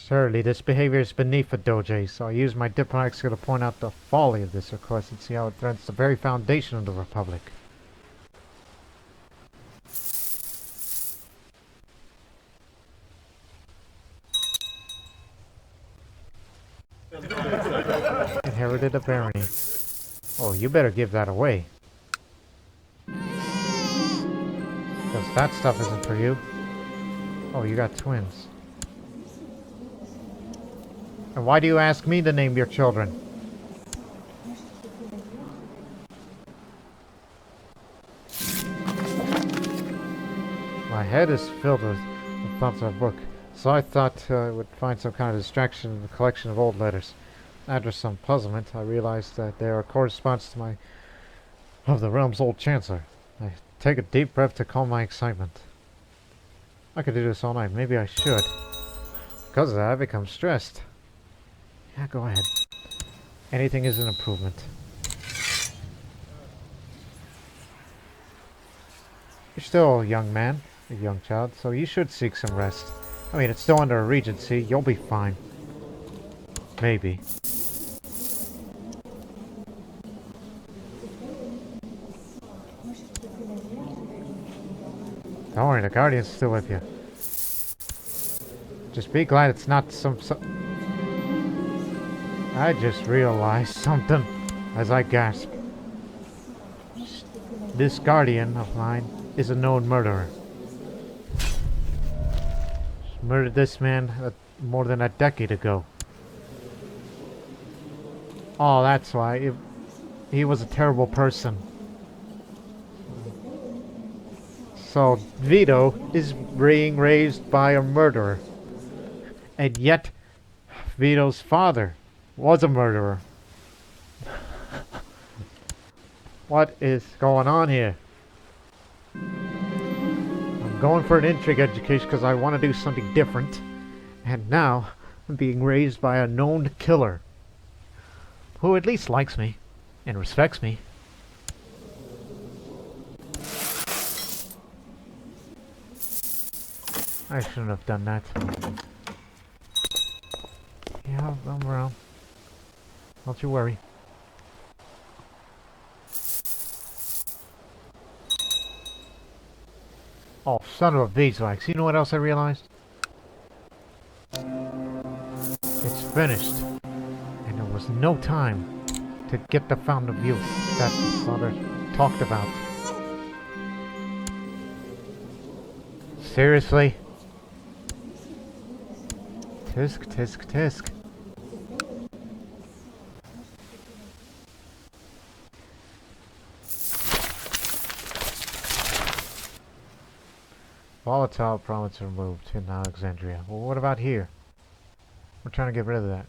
Surely this behavior is beneath a Doge, so I use my diplomatic skill to point out the folly of this request and see how it threatens the very foundation of the Republic. Inherited a barony. Oh, you better give that away. Because that stuff isn't for you. Oh, you got twins. And why do you ask me to name your children? My head is filled with the thoughts of a book, so I thought I would find some kind of distraction in the collection of old letters. After some puzzlement, I realized that they are a correspondence to my of the realm's old chancellor. I take a deep breath to calm my excitement. I could do this all night. Maybe I should. Because of that, I become stressed. Yeah, go ahead. Anything is an improvement. You're still a young man, a young child, so you should seek some rest. I mean, it's still under a regency. You'll be fine. Maybe. Don't worry, the Guardian's still with you. Just be glad it's not some... I just realized something as I gasp. This Guardian of mine is a known murderer. She murdered this man more than a decade ago. Oh, that's why. He was a terrible person. So, Vito is being raised by a murderer. And yet, Vito's father was a murderer. What is going on here? I'm going for an intrigue education because I want to do something different. And now, I'm being raised by a known killer. Who at least likes me and respects me. I shouldn't have done that. Yeah, I'm around. Don't you worry. Oh, son of a beeswax. You know what else I realized? It's finished. And there was no time to get the Fountain of Youth that the father talked about. Seriously? Tisk, tisk, tisk. Volatile province removed in Alexandria. Well, what about here? We're trying to get rid of that.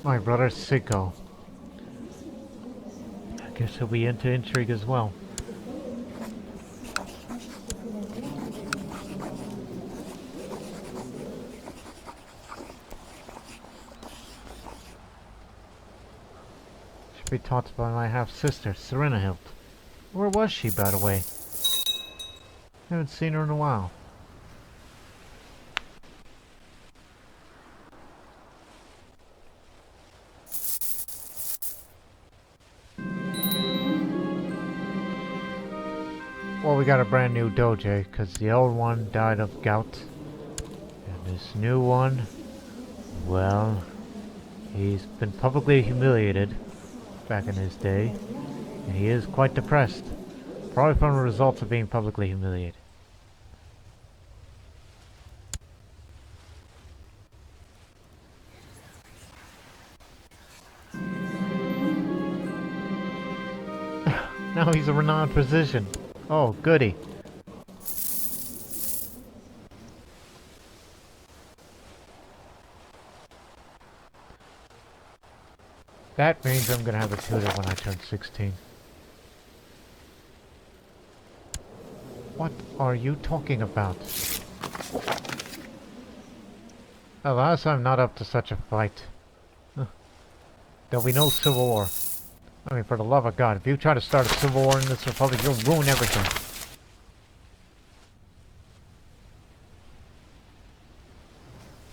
My brother CK2. Guess he'll be into intrigue as well. Should be taught by my half-sister, Serenahilt. Where was she, by the way? Haven't seen her in a while. Well, we got a brand new Doge, because the old one died of gout. And this new one, well, he's been publicly humiliated back in his day. And he is quite depressed. Probably from the results of being publicly humiliated. Now he's a renowned physician. Oh, goody. That means I'm gonna have a tutor when I turn 16. What are you talking about? Alas, I'm not up to such a fight. There'll be no civil war. I mean, for the love of God, if you try to start a civil war in this republic, you'll ruin everything.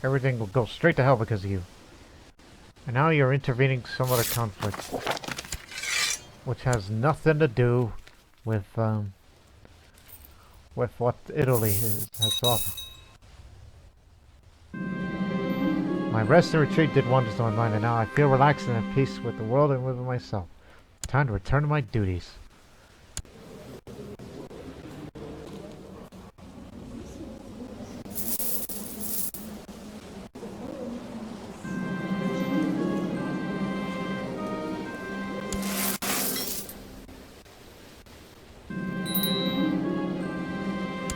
Everything will go straight to hell because of you. And now you're intervening some other conflict, which has nothing to do with what Italy has to offer. My rest and retreat did wonders to my mind, and now I feel relaxed and at peace with the world and with myself. Time to return to my duties.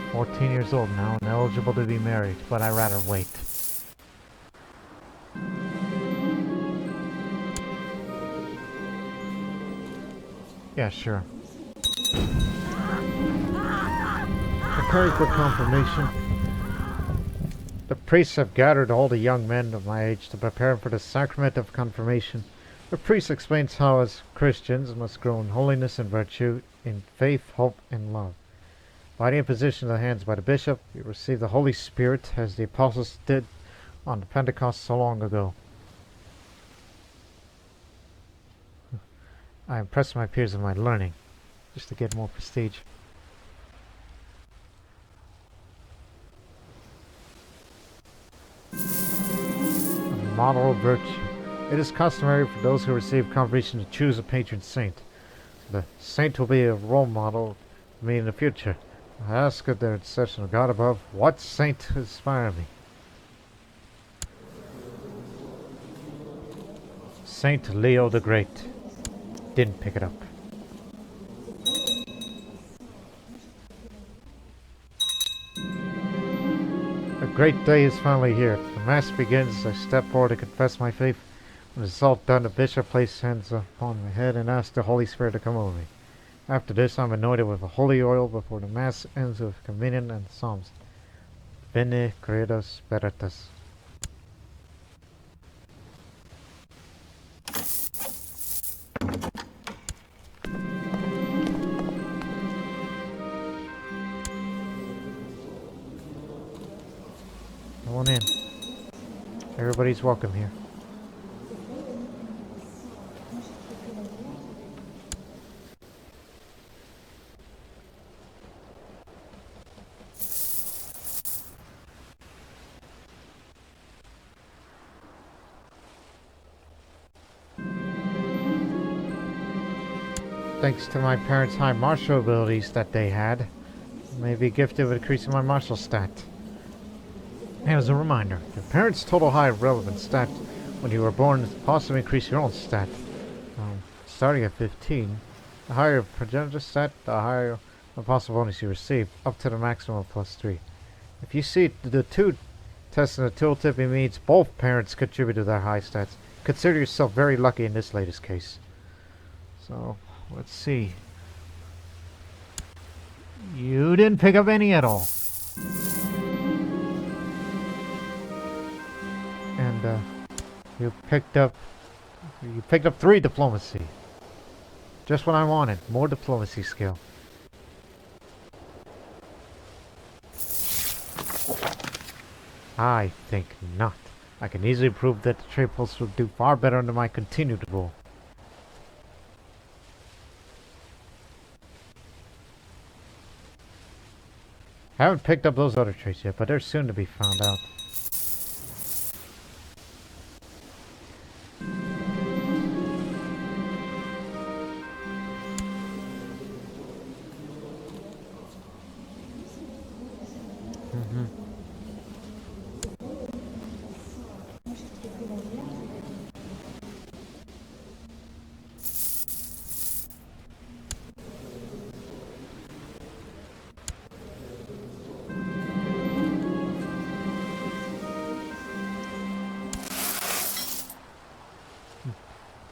I'm 14 years old now and eligible to be married, but I'd rather wait. Yeah, sure. Preparing for confirmation. The priests have gathered all the young men of my age to prepare for the sacrament of confirmation. The priest explains how, as Christians, must grow in holiness and virtue, in faith, hope, and love. By the imposition of the hands by the bishop, we receive the Holy Spirit as the apostles did on the Pentecost so long ago. I impress my peers with my learning, just to get more prestige. A model of virtue. It is customary for those who receive confirmation to choose a patron saint. The saint will be a role model for me in the future. I ask at the intercession of God above, what saint inspire me? Saint Leo the Great. Didn't pick it up. A great day is finally here. The Mass begins. I step forward to confess my faith. When it's all done, the bishop places hands upon my head and asks the Holy Spirit to come over me. After this, I'm anointed with a holy oil before the Mass ends with communion and psalms. Bene credos spiritus. Come on in. Everybody's welcome here. Thanks to my parents' high martial abilities that they had, I may be gifted with increasing my martial stat. As a reminder, your parents' total high relevant stat when you were born possibly increase your own stat. Starting at 15, the higher your progenitor stat, the higher the possible bonus you receive, up to the maximum of +3. If you see the two tests in the tooltip, it means both parents contribute to their high stats. Consider yourself very lucky in this latest case. So, let's see. You didn't pick up any at all. And you picked up 3 diplomacy. Just what I wanted. More diplomacy skill. I think not. I can easily prove that the trade post will do far better under my continued rule. Haven't picked up those other traits yet, but they're soon to be found out.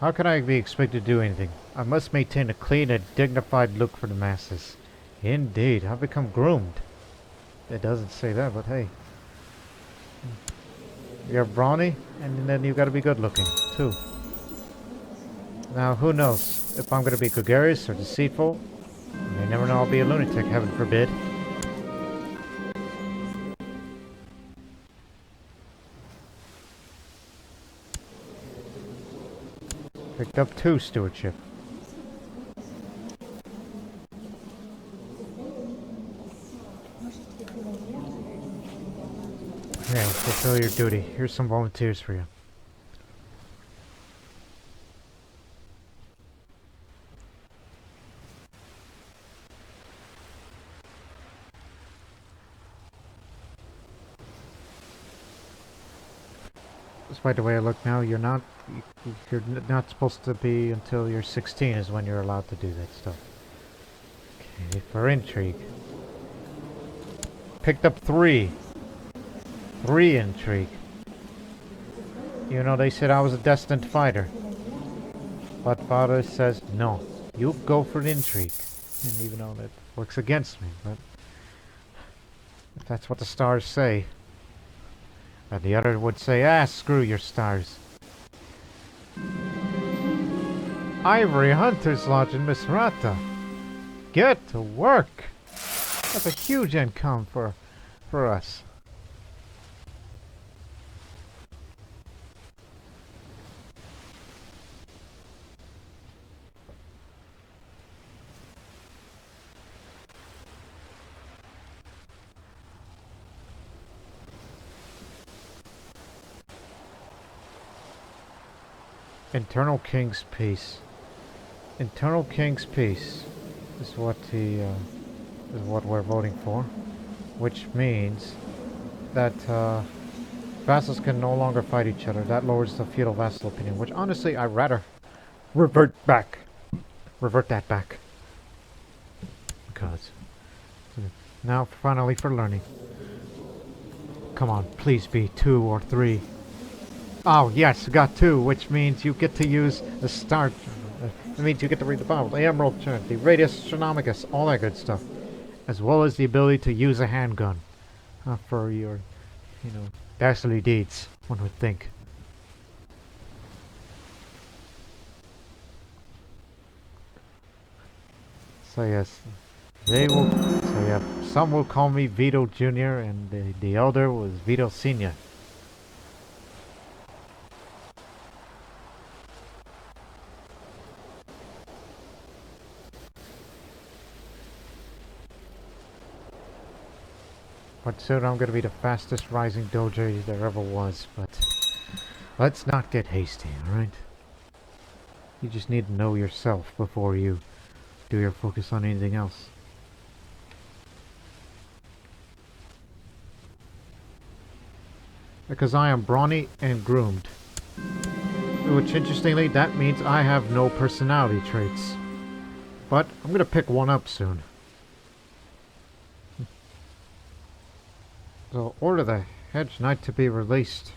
How can I be expected to do anything? I must maintain a clean and dignified look for the masses. Indeed, I've become groomed. It doesn't say that, but hey. You're brawny, and then you gotta be good looking, too. Now, who knows if I'm gonna be gregarious or deceitful? You never know, I'll be a lunatic, heaven forbid. Picked up 2 stewardship. Yeah, fulfill your duty. Here's some volunteers for you. Despite the way I look now, you're not supposed to be until you're 16 is when you're allowed to do that stuff. Okay, for intrigue. Picked up 3. 3 intrigue. You know, they said I was a destined fighter. But father says, no, you go for intrigue. And even though that works against me, but if that's what the stars say. And the other would say, ah, screw your stars. Ivory Hunter's Lodge in Misrata. Get to work. That's a huge income for us. Internal King's Peace. Internal King's Peace is what is what we're voting for, which means that vassals can no longer fight each other. That lowers the feudal vassal opinion, which honestly I'd rather revert that back. Because now finally for learning. Come on, please be 2 or 3. Oh yes, you got 2, which means you get to use the star. It means you get to read the Bible, the Emerald Trinity, Radius Astronomicus, all that good stuff, as well as the ability to use a handgun for your, dastardly deeds. One would think. So yes, some will call me Vito Jr. and the elder was Vito Sr. But soon I'm going to be the fastest rising Doge there ever was, but let's not get hasty, alright? You just need to know yourself before you do your focus on anything else. Because I am brawny and groomed. Which, interestingly, that means I have no personality traits. But I'm going to pick one up soon. So, order the Hedge Knight to be released.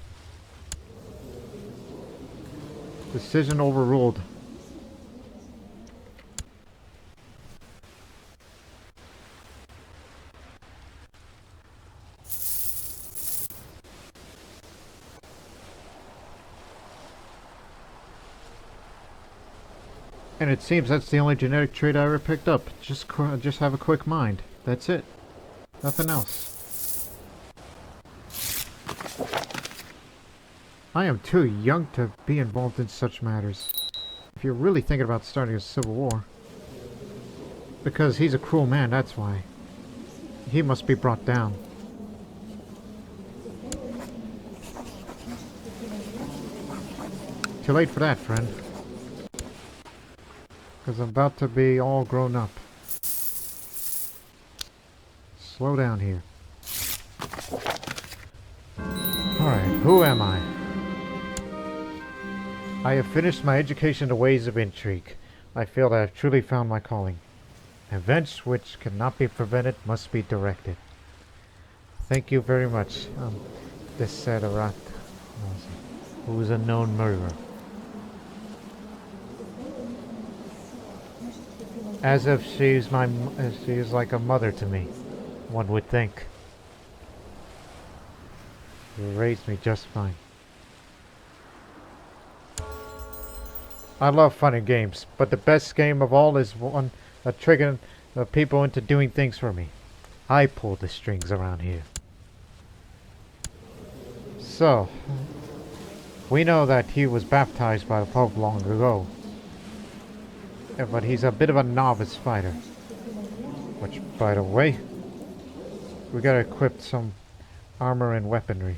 Decision overruled. And it seems that's the only genetic trait I ever picked up. Just have a quick mind. That's it. Nothing else. I am too young to be involved in such matters. If you're really thinking about starting a civil war. Because he's a cruel man, that's why. He must be brought down. Too late for that, friend. Because I'm about to be all grown up. Slow down here. Alright, who am I? I have finished my education in the ways of intrigue. I feel that I have truly found my calling. Events which cannot be prevented must be directed. Thank you very much, Desiderat, who is a known murderer. As if she is like a mother to me, one would think. You raised me just fine. I love fun and games, but the best game of all is one that triggers people into doing things for me. I pull the strings around here. So, we know that he was baptized by the Pope long ago. But he's a bit of a novice fighter. Which, by the way, we gotta equip some armor and weaponry.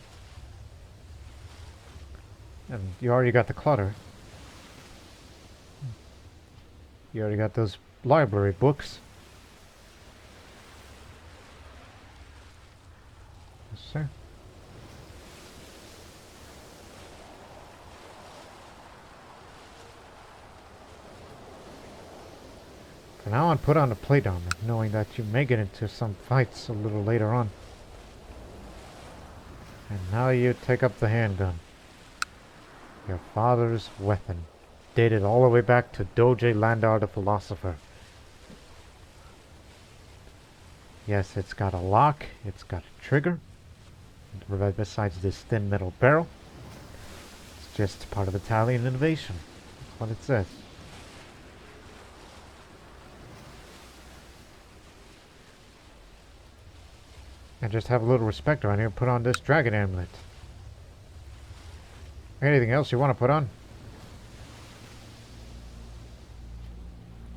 And you already got the clutter. You already got those library books. Yes, sir. For now on, put on the plate armor, knowing that you may get into some fights a little later on. And now you take up the handgun. Your father's weapon. Dated all the way back to Doge Landar the Philosopher. Yes, it's got a lock, it's got a trigger. Right besides this thin metal barrel. It's just part of Italian innovation. That's what it says. And just have a little respect around here and put on this dragon amulet. Anything else you want to put on?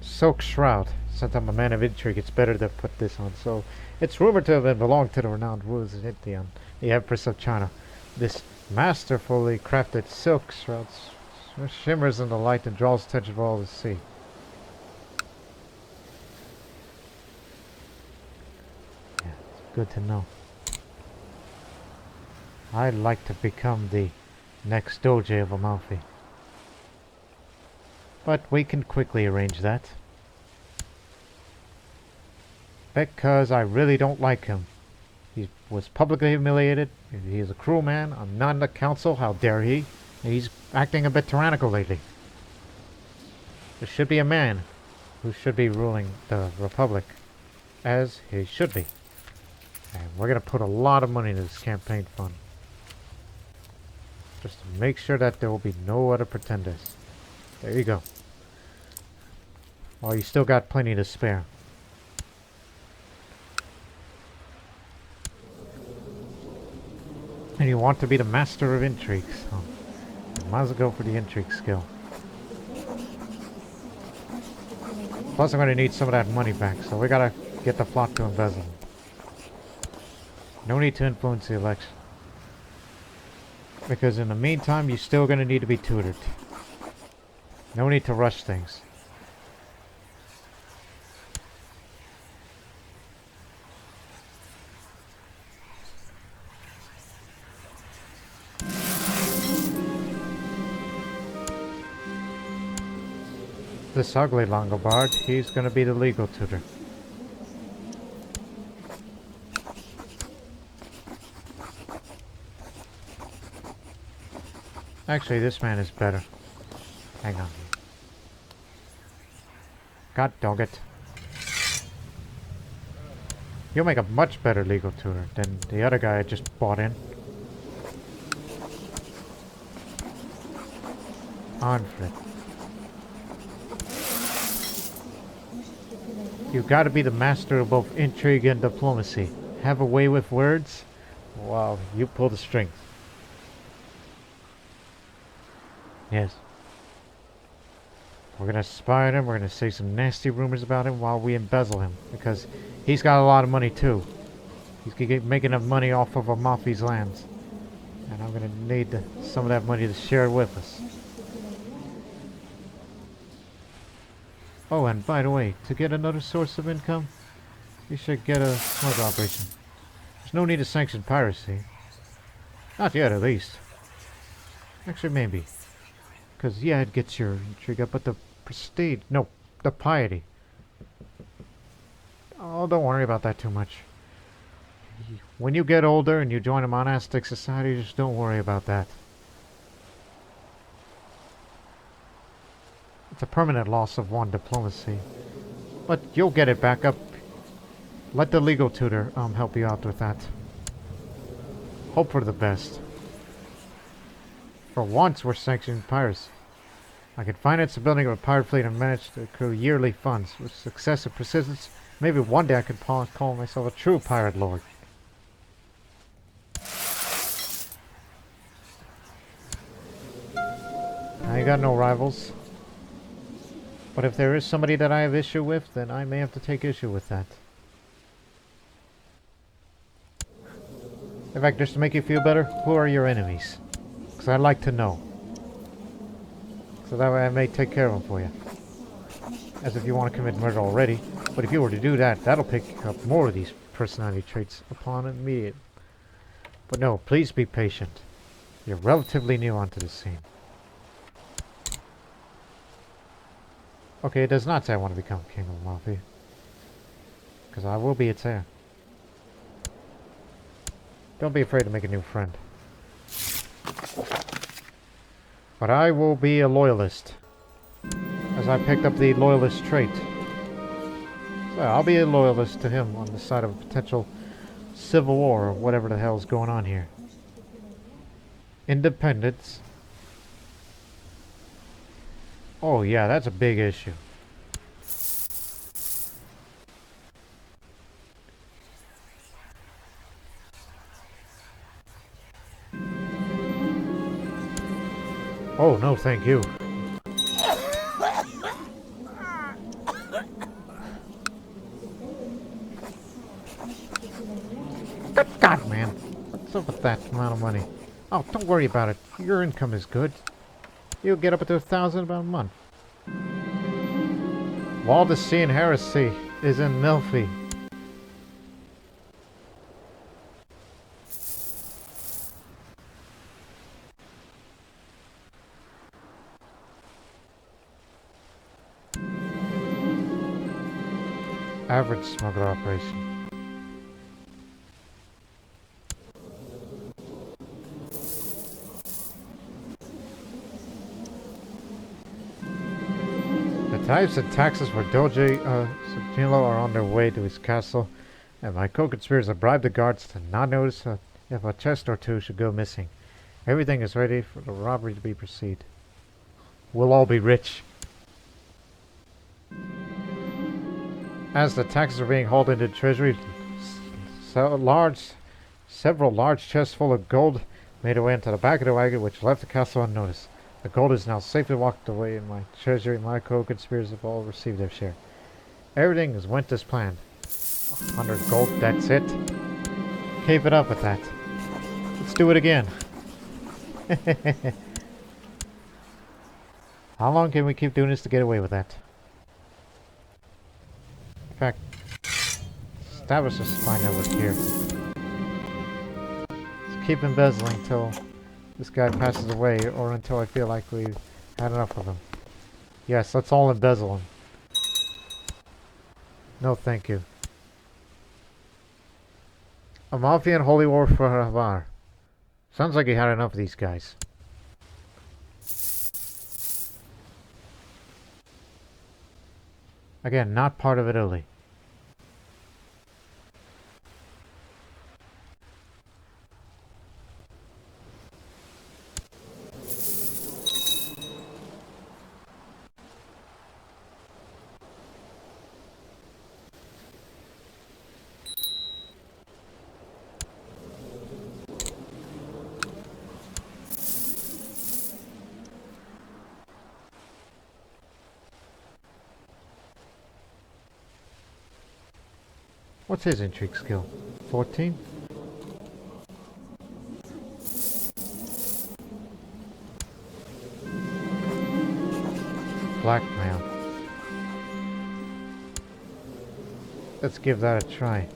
Silk shroud. Since I'm a man of intrigue, it's better to put this on. So, it's rumored to have belonged to the renowned rulers of India, the Empress of China. This masterfully crafted silk shroud shimmers in the light and draws attention of all to see. Yeah, it's good to know. I'd like to become the next Doge of Amalfi. But we can quickly arrange that. Because I really don't like him. He was publicly humiliated. He is a cruel man. I'm not in the council. How dare he? He's acting a bit tyrannical lately. There should be a man who should be ruling the Republic as he should be. And we're going to put a lot of money into this campaign fund. Just to make sure that there will be no other pretenders. There you go. Well, you still got plenty to spare. And you want to be the master of intrigue, so you might as well go for the intrigue skill. Plus I'm going to need some of that money back, so we gotta get the flock to embezzle. No need to influence the election. Because in the meantime, you're still going to need to be tutored. No need to rush things. This ugly Longobard, he's going to be the legal tutor. Actually, this man is better. Hang on. God dog it. You'll make a much better legal tutor than the other guy I just bought in. Arnfred. You gotta be the master of both intrigue and diplomacy. Have a way with words? Wow, you pull the strings. Yes. We're gonna spy on him, we're gonna say some nasty rumors about him while we embezzle him. Because he's got a lot of money too. He's gonna make enough money off of Amalfi's lands. And I'm gonna need some of that money to share it with us. Oh, and by the way, to get another source of income, you should get a smuggle operation. There's no need to sanction piracy. Not yet, at least. Actually, maybe. Because, yeah, it gets your intrigue up, but the prestige... No, the piety. Oh, don't worry about that too much. When you get older and you join a monastic society, just don't worry about that. It's a permanent loss of one diplomacy. But you'll get it back up. Let the legal tutor help you out with that. Hope for the best. For once, we're sanctioning piracy. I can finance the building of a pirate fleet and manage to accrue yearly funds. With success and persistence, maybe one day I could call myself a true pirate lord. I ain't got no rivals. But if there is somebody that I have issue with, then I may have to take issue with that. In fact, just to make you feel better, who are your enemies? Because I'd like to know. So that way I may take care of them for you. As if you want to commit murder already. But if you were to do that, that'll pick up more of these personality traits upon immediate. But no, please be patient. You're relatively new onto the scene. Okay, it does not say I want to become king of Amalfi. Because I will be its heir. Don't be afraid to make a new friend. But I will be a loyalist. As I picked up the loyalist trait. So I'll be a loyalist to him on the side of a potential civil war or whatever the hell's going on here. Independence. Oh yeah, that's a big issue. Oh no, thank you. Good God, man. What's up with that amount of money? Oh, don't worry about it. Your income is good. You'll get up to 1,000 about a month. Wall the Sea and Heresy is in Amalfi. Average smuggler operation. The tithes and taxes for Doge Vito are on their way to his castle, and my co-conspirators have bribed the guards to not notice if a chest or two should go missing. Everything is ready for the robbery to be proceed. We'll all be rich. As the taxes are being hauled into the treasury, several large chests full of gold made their way into the back of the wagon, which left the castle unnoticed. The gold is now safely walked away in my treasury. My co-conspirators have all received their share. Everything has went as planned. 100 gold, that's it. Keep it up with that. Let's do it again. How long can we keep doing this to get away with that? In fact, establish a spy network here. Let's keep embezzling until this guy passes away, or until I feel like we've had enough of him. Yes, let's all embezzle him. No, thank you. Amalfi and Holy War for Havar. Sounds like he had enough of these guys. Again, not part of Italy. What's his intrigue skill? 14? Blackmail. Let's give that a try.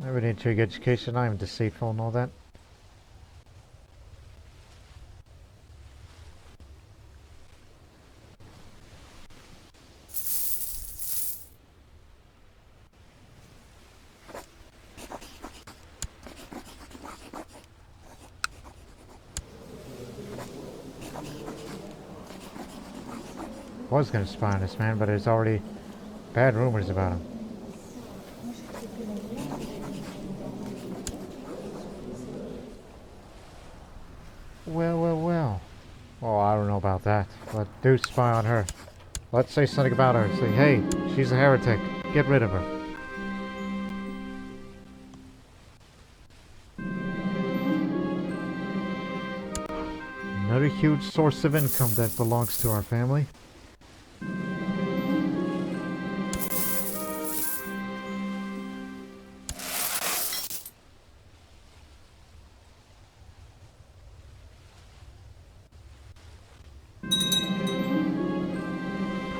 I have an intrigue education, I am deceitful and all that. I was gonna spy on this man, but there's already bad rumors about him. Well. Oh, I don't know about that, but do spy on her. Let's say something about her. Say, hey, she's a heretic. Get rid of her. Another huge source of income that belongs to our family.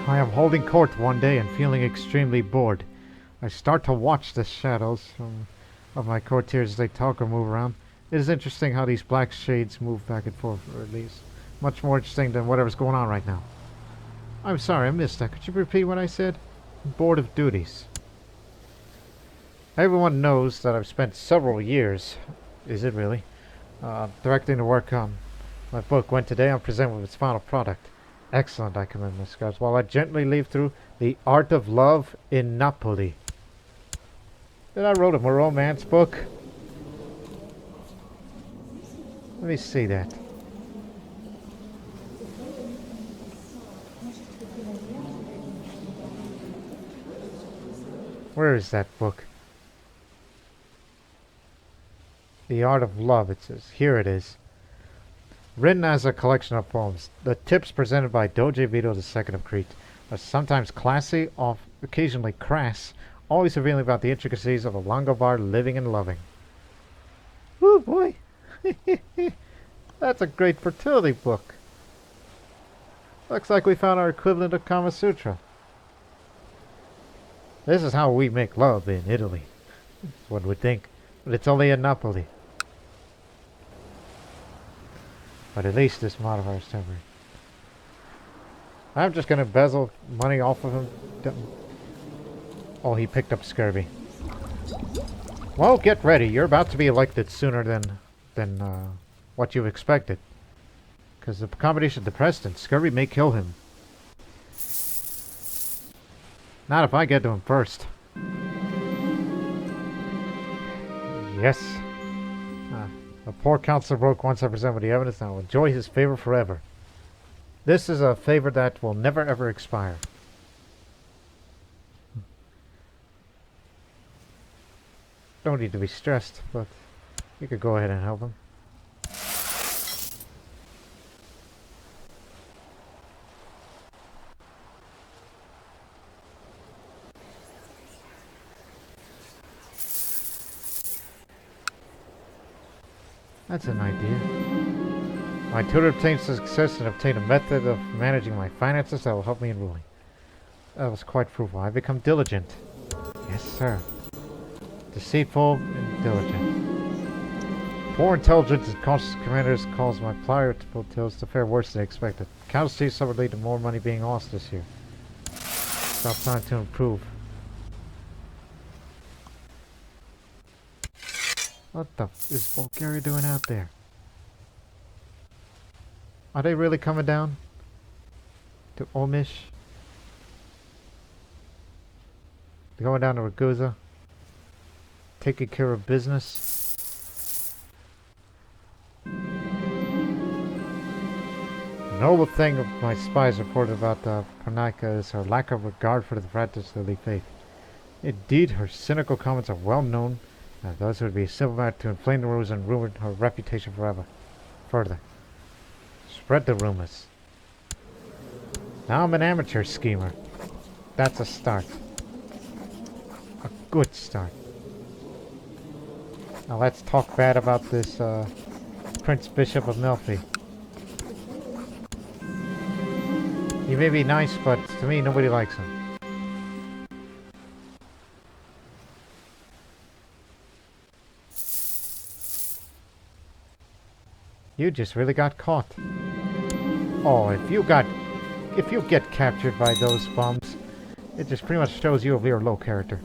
I am holding court one day and feeling extremely bored. I start to watch the shadows of my courtiers as they talk or move around. It is interesting how these black shades move back and forth, or at least much more interesting than whatever's going on right now. I'm sorry, I missed that. Could you repeat what I said? I'm bored of duties. Everyone knows that I've spent several years, is it really, directing the work on my book, when today I'm presented with its final product. Excellent, I commend my scars, while I gently leaf through The Art of Love in Napoli. Then I wrote him a romance book. Let me see that. Where is that book? The Art of Love, it says. Here it is. Written as a collection of poems, the tips presented by Doge Vito II of Crete are sometimes classy, occasionally crass, always revealing about the intricacies of a Longobarд living and loving. Ooh, boy! That's a great fertility book. Looks like we found our equivalent of Kama Sutra. This is how we make love in Italy. That's one would think. But it's only in Napoli. But at least this modifier is temporary. I'm just going to embezzle money off of him. Oh, he picked up scurvy. Well, get ready. You're about to be elected sooner than what you expected. Because the combination of depressed and scurvy may kill him. Not if I get to him first. Yes. The poor counselor broke once I presented with the evidence, and I will enjoy his favor forever. This is a favor that will never ever expire. Don't need to be stressed, but you could go ahead and help him. That's an idea. My tutor obtained success and obtained a method of managing my finances that will help me in ruling. That was quite fruitful. I become diligent. Yes, sir. Deceitful and diligent. Poor intelligence and cautious commanders cause my pliable tales to fare worse than expected. Countless thieves would lead to more money being lost this year. Stop trying to improve. What the f is Bulgaria doing out there? Are they really coming down to Omish? They're going down to Ragusa, taking care of business. The noble thing of my spies reported about the Pernaika is her lack of regard for the Fraternities faith. Indeed, her cynical comments are well known. Thus it would be a simple matter to inflame the rumors and ruin her reputation forever. Further, spread the rumors. Now I'm an amateur schemer. That's a start. A good start. Now let's talk bad about this Prince Bishop of Amalfi. He may be nice, but to me nobody likes him. You just really got caught. Oh, if you get captured by those bums, it just pretty much shows you a real low character.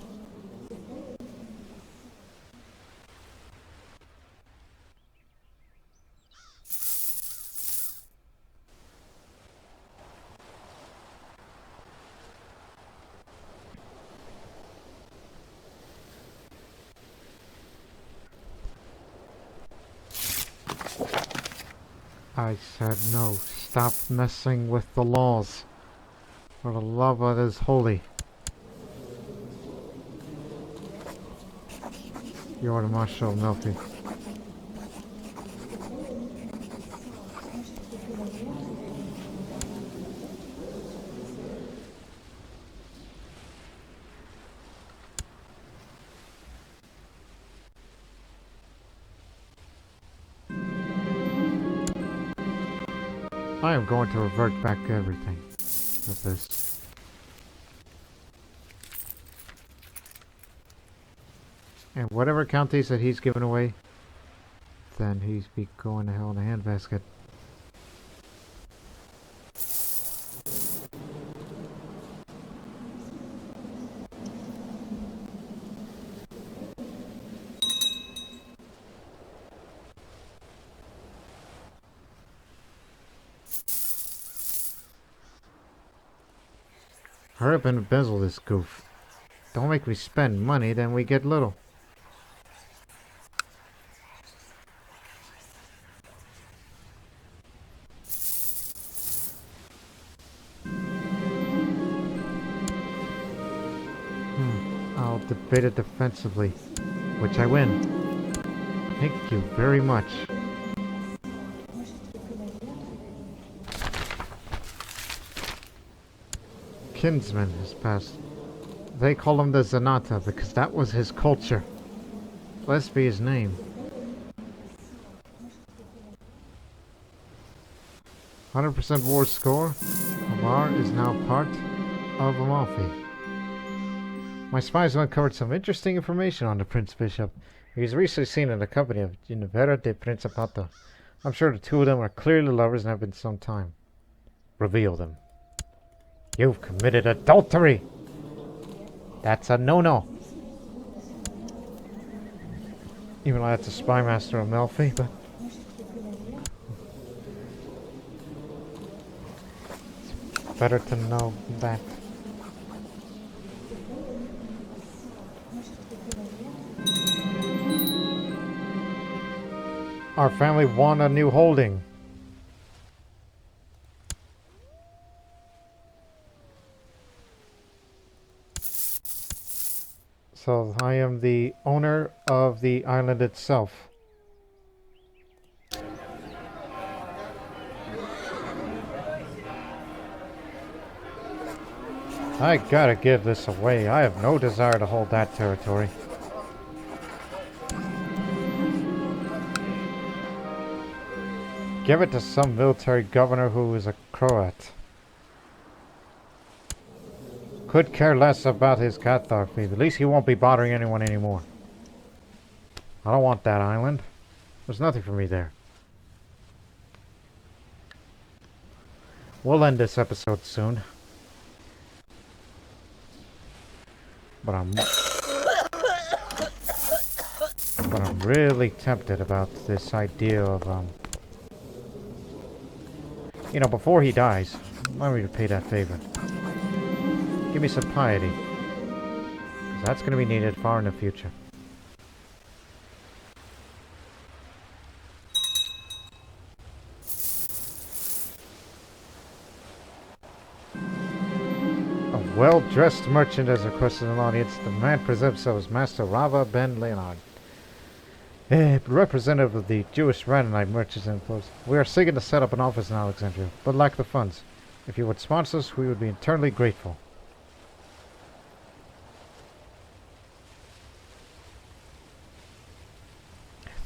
I said no. Stop messing with the laws. For the love of what is holy. You are the Marshal of Amalfi. I am going to revert back to everything with this. And whatever counties that he's given away, then he's be going to hell in a handbasket. Hurry up and embezzle this goof. Don't make me spend money, then we get little. I'll debate it defensively, which I win. Thank you very much. Kinsman has passed. They call him the Zanata because that was his culture. Blessed be his name. 100% war score. Amar is now part of Amalfi. My spies have uncovered some interesting information on the Prince Bishop. He's recently seen in the company of Ginevra de Principato. I'm sure the two of them are clearly lovers and have been some time. Reveal them. You've committed adultery! That's a no-no. Even though that's a spy master of Amalfi, but... it's better to know that. Our family won a new holding. So I am the owner of the island itself. I gotta give this away. I have no desire to hold that territory. Give it to some military governor who is a Croat. Could care less about his catastrophe. At least he won't be bothering anyone anymore. I don't want that island. There's nothing for me there. We'll end this episode soon. But I'm really tempted about this idea of you know, before he dies, allow me to pay that favor. Give me some piety. Because that's going to be needed far in the future. A well-dressed merchant has requested an audience. The man presents himself as Master Rava Ben Leonard, representative of the Jewish Rananite merchants and employees. We are seeking to set up an office in Alexandria, but lack the funds. If you would sponsor us, we would be eternally grateful.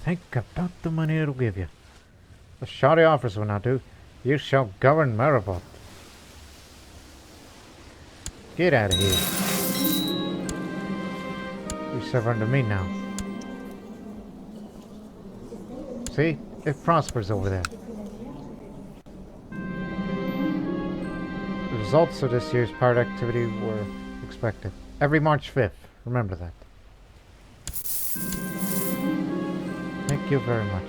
Think about the money it'll give you. The shoddy offers will not do. You shall govern Maribot. Get out of here. You serve under me now. See? It prospers over there. The results of this year's pirate activity were expected. Every March 5th. Remember that. Thank you very much.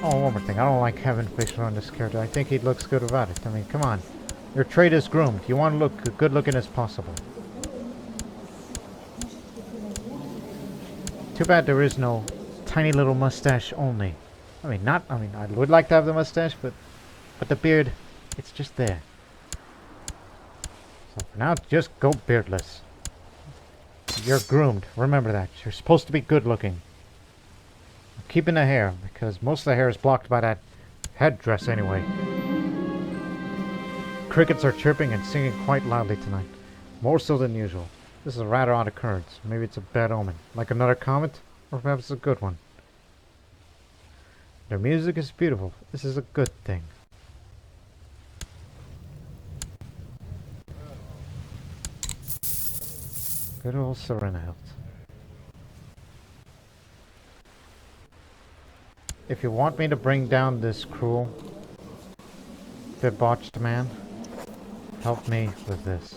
Oh, one more thing. I don't like having facial on this character. I think he looks good without it. I mean, come on. Your trade is groomed. You want to look good looking as possible. Too bad there is no tiny little mustache only. I mean, I would like to have the mustache, but the beard, it's just there. So for now, just go beardless. You're groomed. Remember that. You're supposed to be good looking. Keeping the hair, because most of the hair is blocked by that headdress anyway. Crickets are chirping and singing quite loudly tonight. More so than usual. This is a rather odd occurrence. Maybe it's a bad omen. Like another comet? Or perhaps a good one. Their music is beautiful. This is a good thing. Good old Serenhilt. If you want me to bring down this cruel, debauched man, help me with this.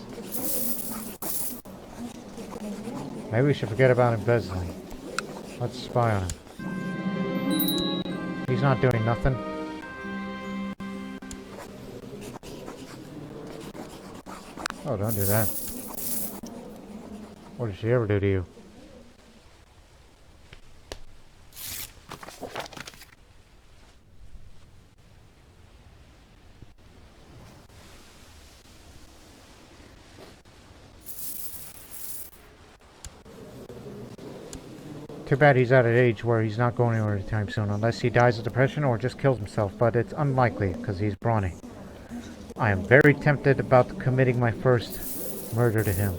Maybe we should forget about embezzling. Let's spy on him. He's not doing nothing. Oh, don't do that. What did she ever do to you? Too bad he's at an age where he's not going anywhere anytime soon, unless he dies of depression or just kills himself, but it's unlikely because he's brawny. I am very tempted about committing my first murder to him.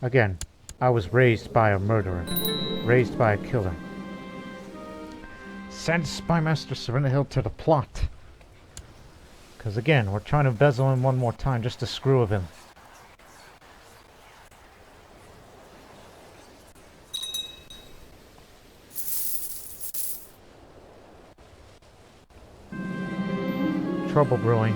Again, I was raised by a murderer, raised by a killer. Send Spymaster Serenhill to the plot. Because again, we're trying to embezzle him one more time just to screw with him. Trouble brewing.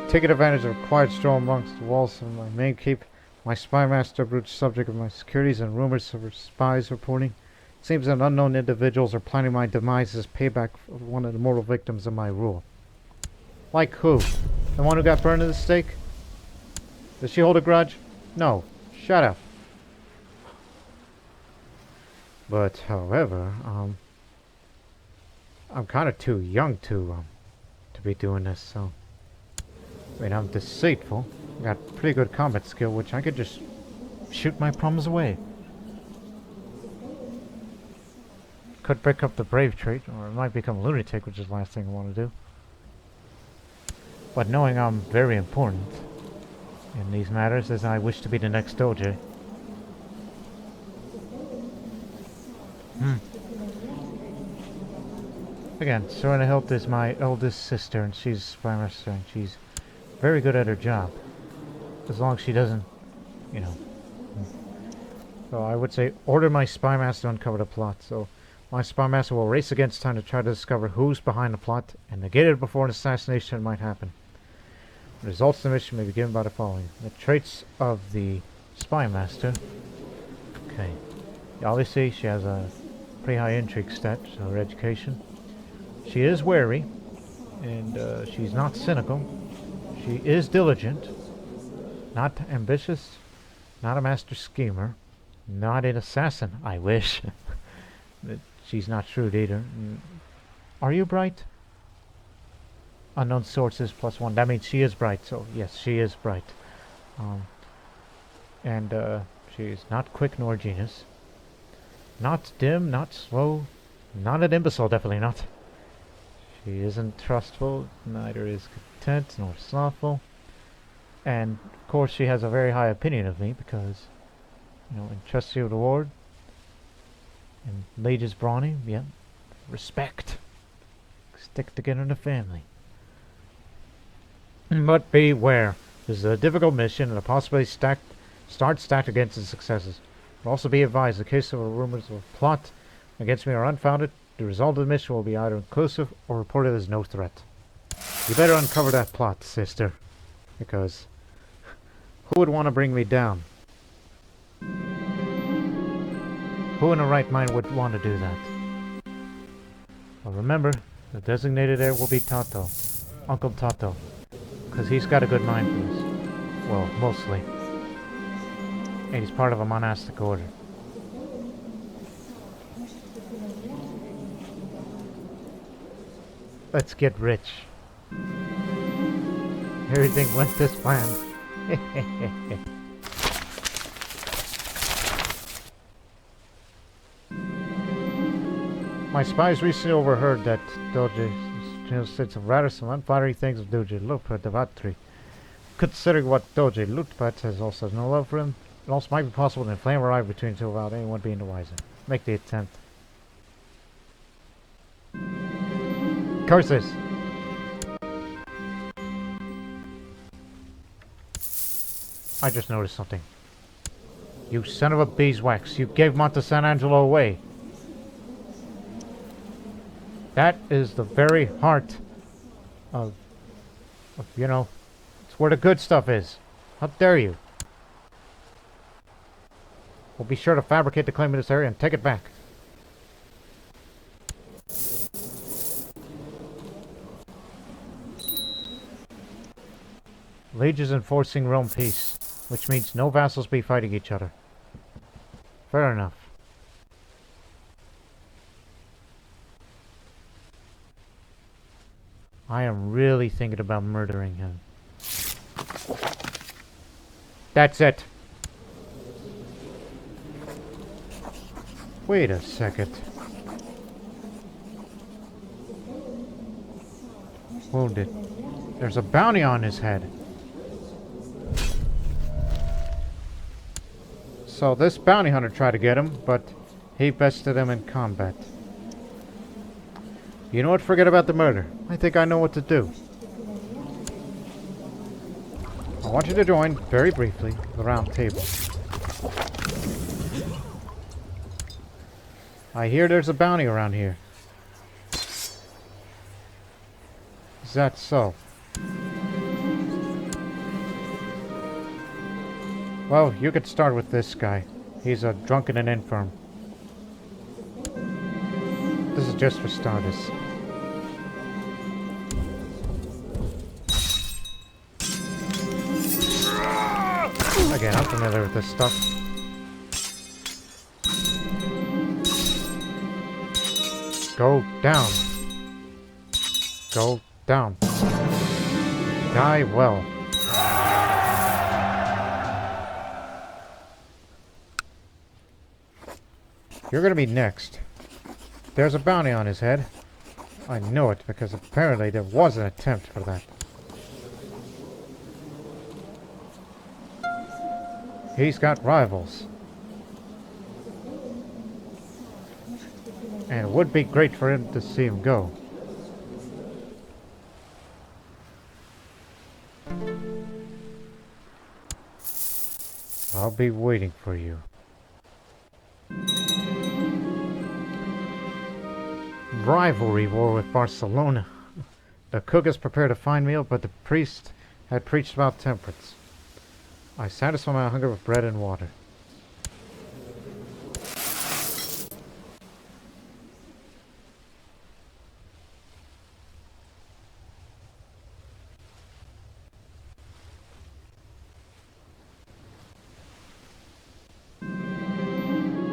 Taking advantage of a quiet stroll amongst the walls of my main keep, my spymaster brooded subject of my securities and rumors of spies reporting. It seems that unknown individuals are planning my demise as payback for one of the mortal victims of my rule. Like who? The one who got burned at the stake? Does she hold a grudge? No. Shut up. But, however, I'm kind of too young to be doing this, so... I mean, I'm deceitful. Got pretty good combat skill, which I could just shoot my problems away. Could pick up the brave trait, or I might become a lunatic, which is the last thing I want to do. But knowing I'm very important in these matters, as I wish to be the next Doge. Again, Serenhilt is my eldest sister, and she's spymaster, and she's very good at her job. As long as she doesn't, you know. So I would say, order my spymaster to uncover the plot. So my spymaster will race against time to try to discover who's behind the plot, and negate it before an assassination might happen. The results of the mission may be given by the following. The traits of the spymaster. Okay. Obviously, she has a pretty high intrigue stat, so her education. She is wary, and she's not cynical. She is diligent, not ambitious, not a master schemer, not an assassin, I wish. She's not shrewd either. Are you bright? Unknown sources +1. That means she is bright, so yes, she is bright. She is not quick nor genius. Not dim, not slow, not an imbecile, definitely not. She isn't trustful, neither is content nor slothful. And, of course, she has a very high opinion of me because, you know, entrusts you with the ward. And Liege is brawny, yeah. respect. Stick together in a family. But beware. This is a difficult mission and a possibility stacked against its successes. But also be advised, in case of rumors of a plot against me are unfounded, the result of the mission will be either inclusive or reported as no threat. You better uncover that plot, sister. Because who would want to bring me down? Who in a right mind would want to do that? Well, remember, the designated heir will be Tato. Uncle Tato. Because he's got a good mind for this. Well, mostly. And he's part of a monastic order. Let's get rich. Everything went as planned. My spies recently overheard that Doge said some rather unflattering things of Doge Vito. Considering what Doge Vito has also no love for him, it also might be possible to inflame a rivalry between the two without anyone being the wiser. Make the attempt. Curses! I just noticed something. You son of a beeswax, you gave Monte San Angelo away. That is the very heart of, you know, it's where the good stuff is. How dare you? We'll be sure to fabricate the claim in this area and take it back. Liege is enforcing realm peace, which means no vassals be fighting each other. Fair enough. I am really thinking about murdering him. That's it. Wait a second. Wounded. There's a bounty on his head. So this bounty hunter tried to get him, but he bested him in combat. You know what? Forget about the murder. I think I know what to do. I want you to join, very briefly, the round table. I hear there's a bounty around here. Is that so? Well, you could start with this guy. He's a drunken and infirm. This is just for starters. Again, I'm familiar with this stuff. Go down. Go down. Die well. You're gonna be next. There's a bounty on his head. I know it because apparently there was an attempt for that. He's got rivals. And it would be great for him to see him go. I'll be waiting for you. Rivalry war with Barcelona. The cook has prepared a fine meal, but the priest had preached about temperance. I satisfy my hunger with bread and water.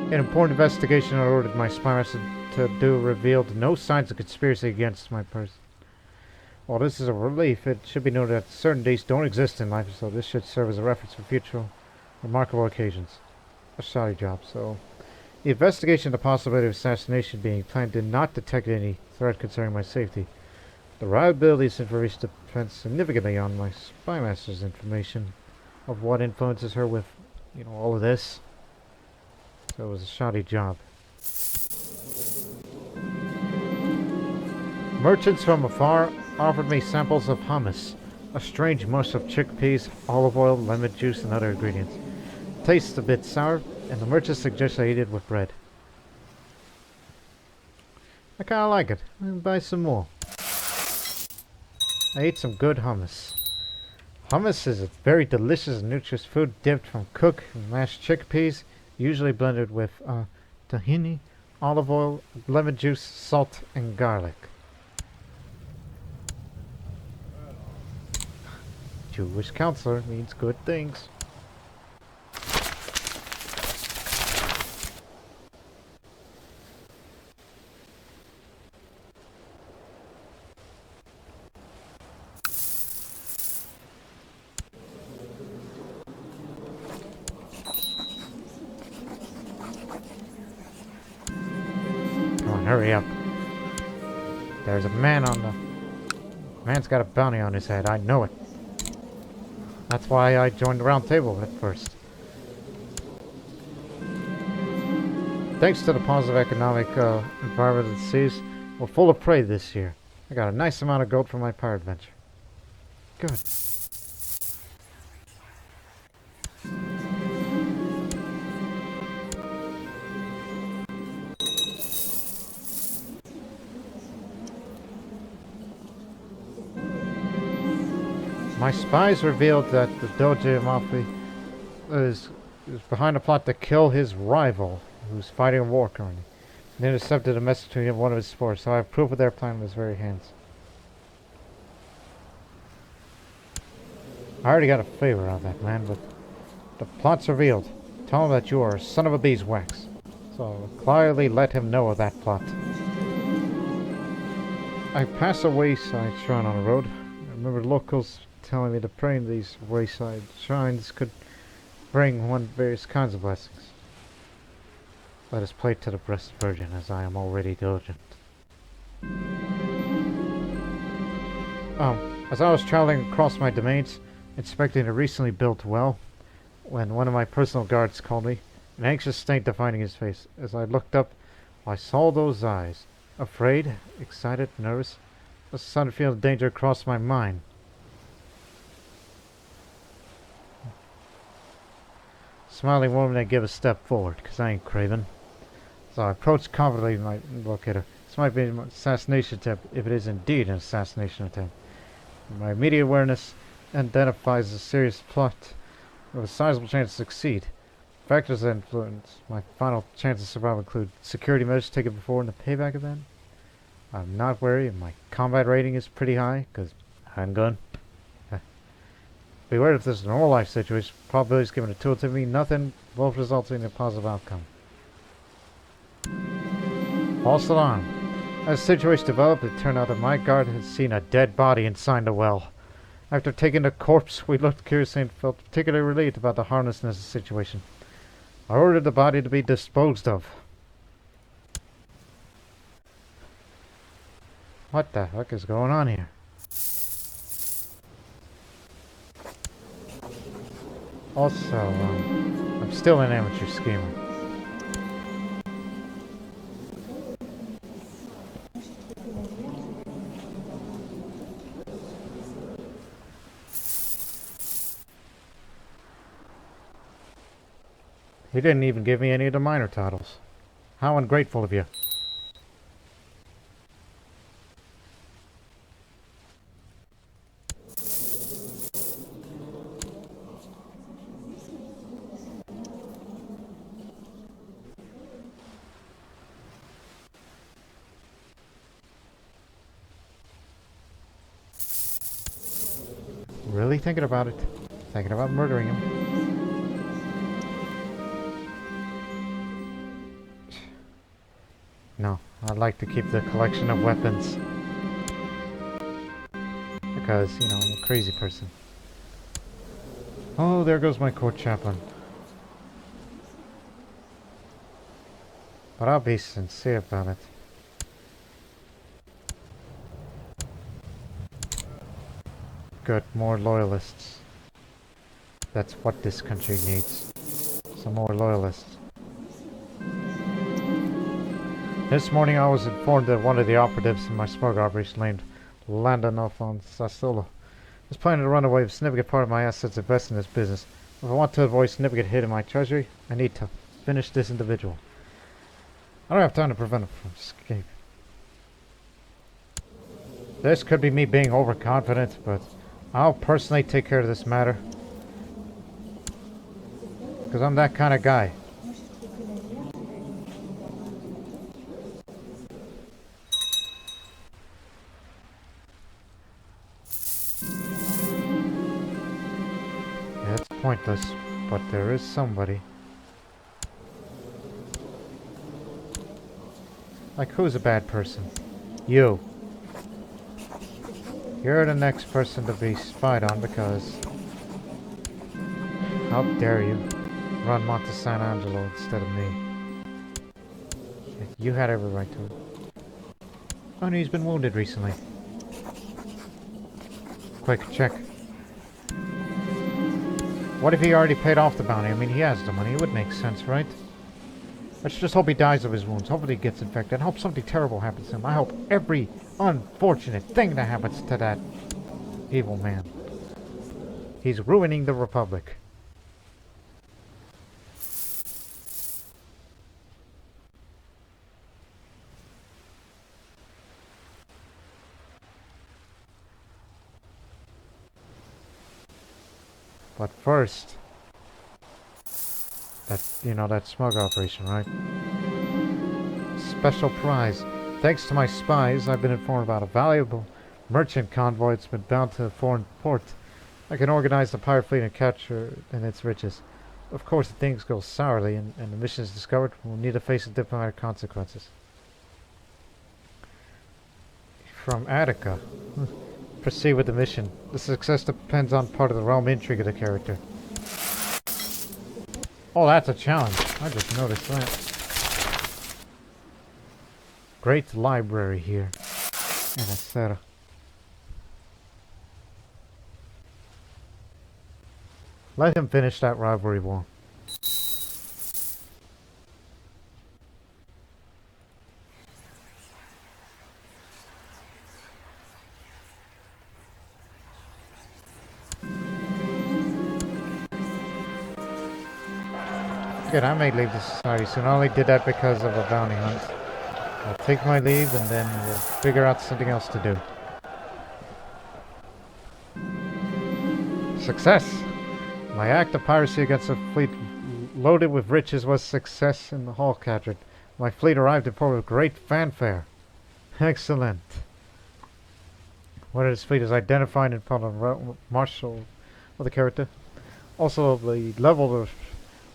An important investigation I ordered my spy master to do revealed no signs of conspiracy against my person. While this is a relief, it should be noted that certain dates don't exist in life, so this should serve as a reference for future remarkable occasions. A shoddy job, so... The investigation of the possibility of assassination being planned did not detect any threat concerning my safety. The reliability of this information depends significantly on my spy master's information of what influences her with, you know, all of this. So it was a shoddy job. Merchants from afar offered me samples of hummus, a strange mush of chickpeas, olive oil, lemon juice, and other ingredients. Tastes a bit sour, and the merchant suggests I eat it with bread. I kinda like it. I'll buy some more. I ate some good hummus. Hummus is a very delicious and nutritious food dipped from cooked and mashed chickpeas, usually blended with tahini, olive oil, lemon juice, salt, and garlic. Jewish counselor means good things. Come on, hurry up. There's a man on the... Man's got a bounty on his head, I know it. That's why I joined the round table at first. Thanks to the positive economic environment of the seas, we're full of prey this year. I got a nice amount of gold from my pirate venture. Good. My spies revealed that the Doge Amalfi is behind a plot to kill his rival, who's fighting a war currently. They intercepted a message to one of his forces, so I have proof of their plan in his very hands. I already got a favor out of that man, but the plot's revealed. Tell him that you are a son of a beeswax. So I'll quietly let him know of that plot. I pass a wayside shrine on the road. I remember locals telling me to pray in these wayside shrines could bring one various kinds of blessings. Let us pray to the Blessed Virgin, as I am already diligent. As I was traveling across my domains, inspecting a recently built well, when one of my personal guards called me, an anxious state defining his face. As I looked up, I saw those eyes. Afraid, excited, nervous, a sudden feeling of danger crossed my mind. Smiling warmly, I give a step forward, because I ain't craven. So I approached confidently and I look at her. This might be an assassination attempt, if it is indeed an assassination attempt. My immediate awareness identifies a serious plot with a sizable chance to succeed. Factors that influence my final chance of survival include security measures taken before in the payback event. I'm not wary, and my combat rating is pretty high, because handgun. Beware if this is a normal life situation, probabilities given a tool to me, nothing, both resulting in a positive outcome. False alarm. As the situation developed, it turned out that my guard had seen a dead body inside the well. After taking the corpse, we looked curiously and felt particularly relieved about the harmlessness of the situation. I ordered the body to be disposed of. What the heck is going on here? Also, I'm still an amateur schemer. He didn't even give me any of the minor titles. How ungrateful of you. Really thinking about it. Thinking about murdering him. No, I'd like to keep the collection of weapons. Because, you know, I'm a crazy person. Oh, there goes my court chaplain. But I'll be sincere about it. Good, more loyalists. That's what this country needs. Some more loyalists. This morning I was informed that one of the operatives in my smuggle operation named Landonov on Sassuolo is planning to run away with a significant part of my assets invested in this business. If I want to avoid significant hit in my treasury, I need to finish this individual. I don't have time to prevent him from escape. This could be me being overconfident, but I'll personally take care of this matter. Because I'm that kind of guy. Yeah, it's pointless, but there is somebody. Like, who's a bad person? You. You're the next person to be spied on because... How dare you run Monte San Angelo instead of me? You had every right to it. Oh, no, he's been wounded recently. Quick, check. What if he already paid off the bounty? I mean, he has the money. It would make sense, right? Let's just hope he dies of his wounds. Hopefully he gets infected. I hope something terrible happens to him. I hope every unfortunate thing that happens to that evil man. He's ruining the Republic. But first, that smug operation, right? Special prize. Thanks to my spies, I've been informed about a valuable merchant convoy that's been bound to a foreign port. I can organize the pirate fleet and capture in its riches. Of course, if things go sourly and the mission is discovered, we'll need to face the diplomatic consequences. From Attica. Proceed with the mission. The success depends on part of the realm intrigue of the character. Oh, that's a challenge. I just noticed that. Great library here. And etc. Let him finish that rivalry war. Good, I may leave the society soon. I only did that because of a bounty hunt. I'll take my leave and then we'll figure out something else to do. Success! My act of piracy against a fleet loaded with riches was success in the Hall Cadron. My fleet arrived in port with great fanfare. Excellent. One of his fleet is identified and found on Marshal of the character. Also, the level of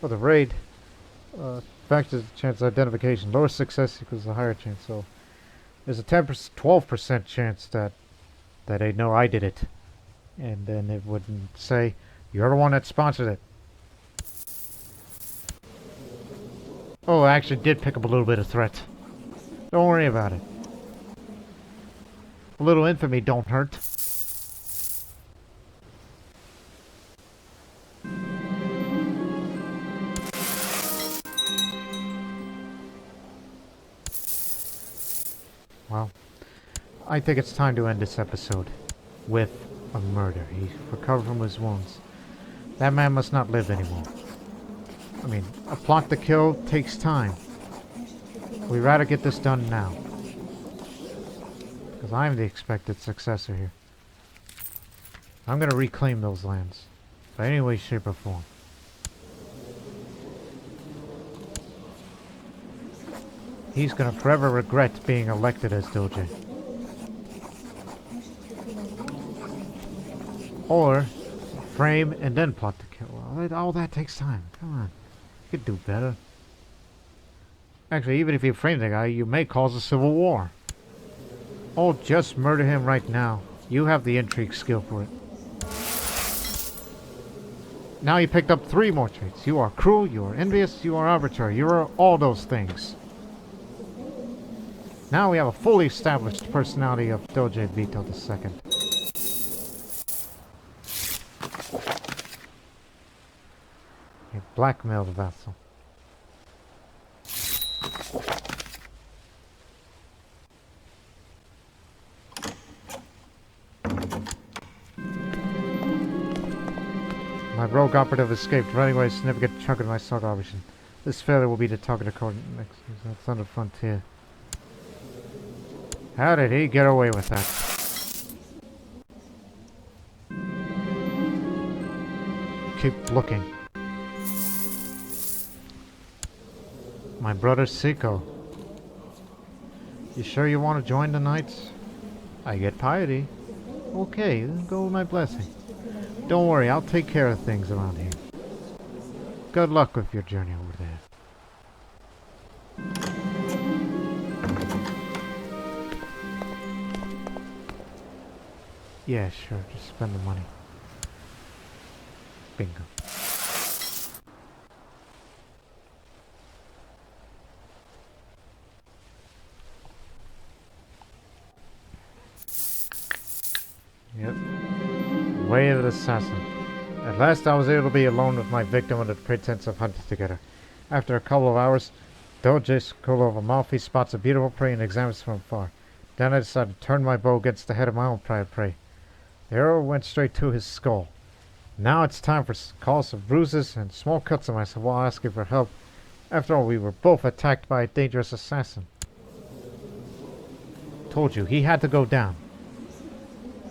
the raid factors the chance of identification. Lower success equals a higher chance. So there's a 12% chance that they know I did it, and then it wouldn't say you're the one that sponsored it. Oh, I actually did pick up a little bit of threat. Don't worry about it. A little infamy don't hurt. Well, I think it's time to end this episode with a murder. He recovered from his wounds. That man must not live anymore. I mean, a plot to kill takes time. We'd rather get this done now. Because I'm the expected successor here. I'm going to reclaim those lands. By any way, shape, or form. He's going to forever regret being elected as Doge. Or frame and then plot to kill. Well, all that takes time. Come on. You could do better. Actually, even if you frame the guy, you may cause a civil war. Oh, just murder him right now. You have the intrigue skill for it. Now you picked up 3 more traits. You are cruel, you are envious, you are arbitrary. You are all those things. Now we have a fully established personality of Doge Vito II. You blackmailed the vassal. rogue operative escaped, running away a significant chunk of my stock operation. This failure will be the target of court next. That's on the frontier. How did he get away with that? Keep looking. My brother Seiko. You sure you want to join the knights? I get piety. Okay, then go with my blessing. Don't worry, I'll take care of things around here. Good luck with your journey over there. Yeah, sure, just spend the money. Bingo. Yep. Way of the assassin. At last I was able to be alone with my victim under the pretense of hunting together. After a couple of hours, Doge Vito of Amalfi spots a beautiful prey and examines it from afar. Then I decided to turn my bow against the head of my own prey. The arrow went straight to his skull. Now it's time for calls of bruises and small cuts on myself while asking for help. After all, we were both attacked by a dangerous assassin. Told you, he had to go down.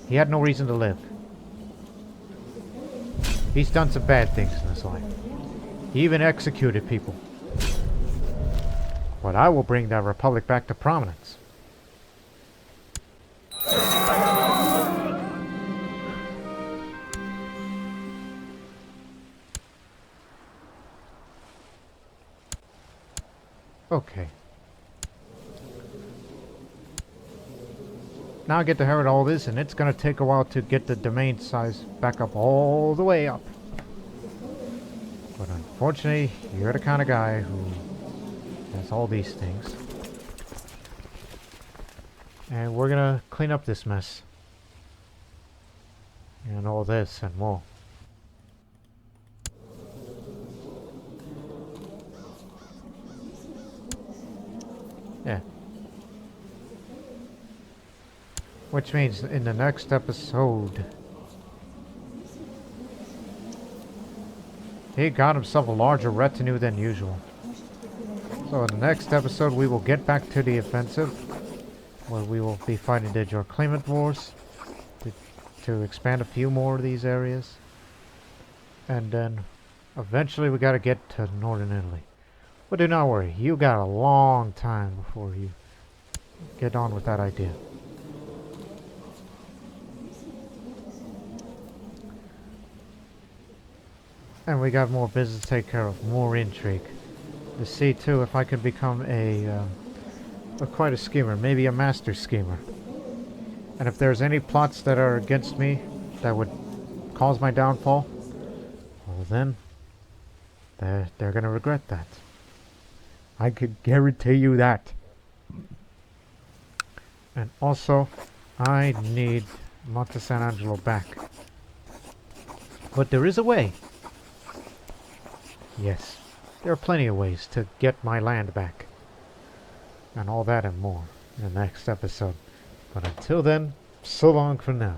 He had no reason to live. He's done some bad things in his life. He even executed people. But I will bring that republic back to prominence. Okay. Now I get to inherit all this, and it's going to take a while to get the domain size back up all the way up. But unfortunately, you're the kind of guy who has all these things. And we're going to clean up this mess. And all this and more. Yeah. Which means in the next episode, he got himself a larger retinue than usual. So in the next episode, we will get back to the offensive, where we will be fighting the Claimant Wars to expand a few more of these areas. And then eventually we got to get to northern Italy. But do not worry, you got a long time before you get on with that idea. And we got more business to take care of, more intrigue. To see too if I could become quite a schemer, maybe a master schemer. And if there's any plots that are against me that would cause my downfall, well then, they're gonna regret that. I could guarantee you that. And also, I need Monte San Angelo back. But there is a way. Yes, there are plenty of ways to get my land back. And all that and more in the next episode. But until then, so long for now.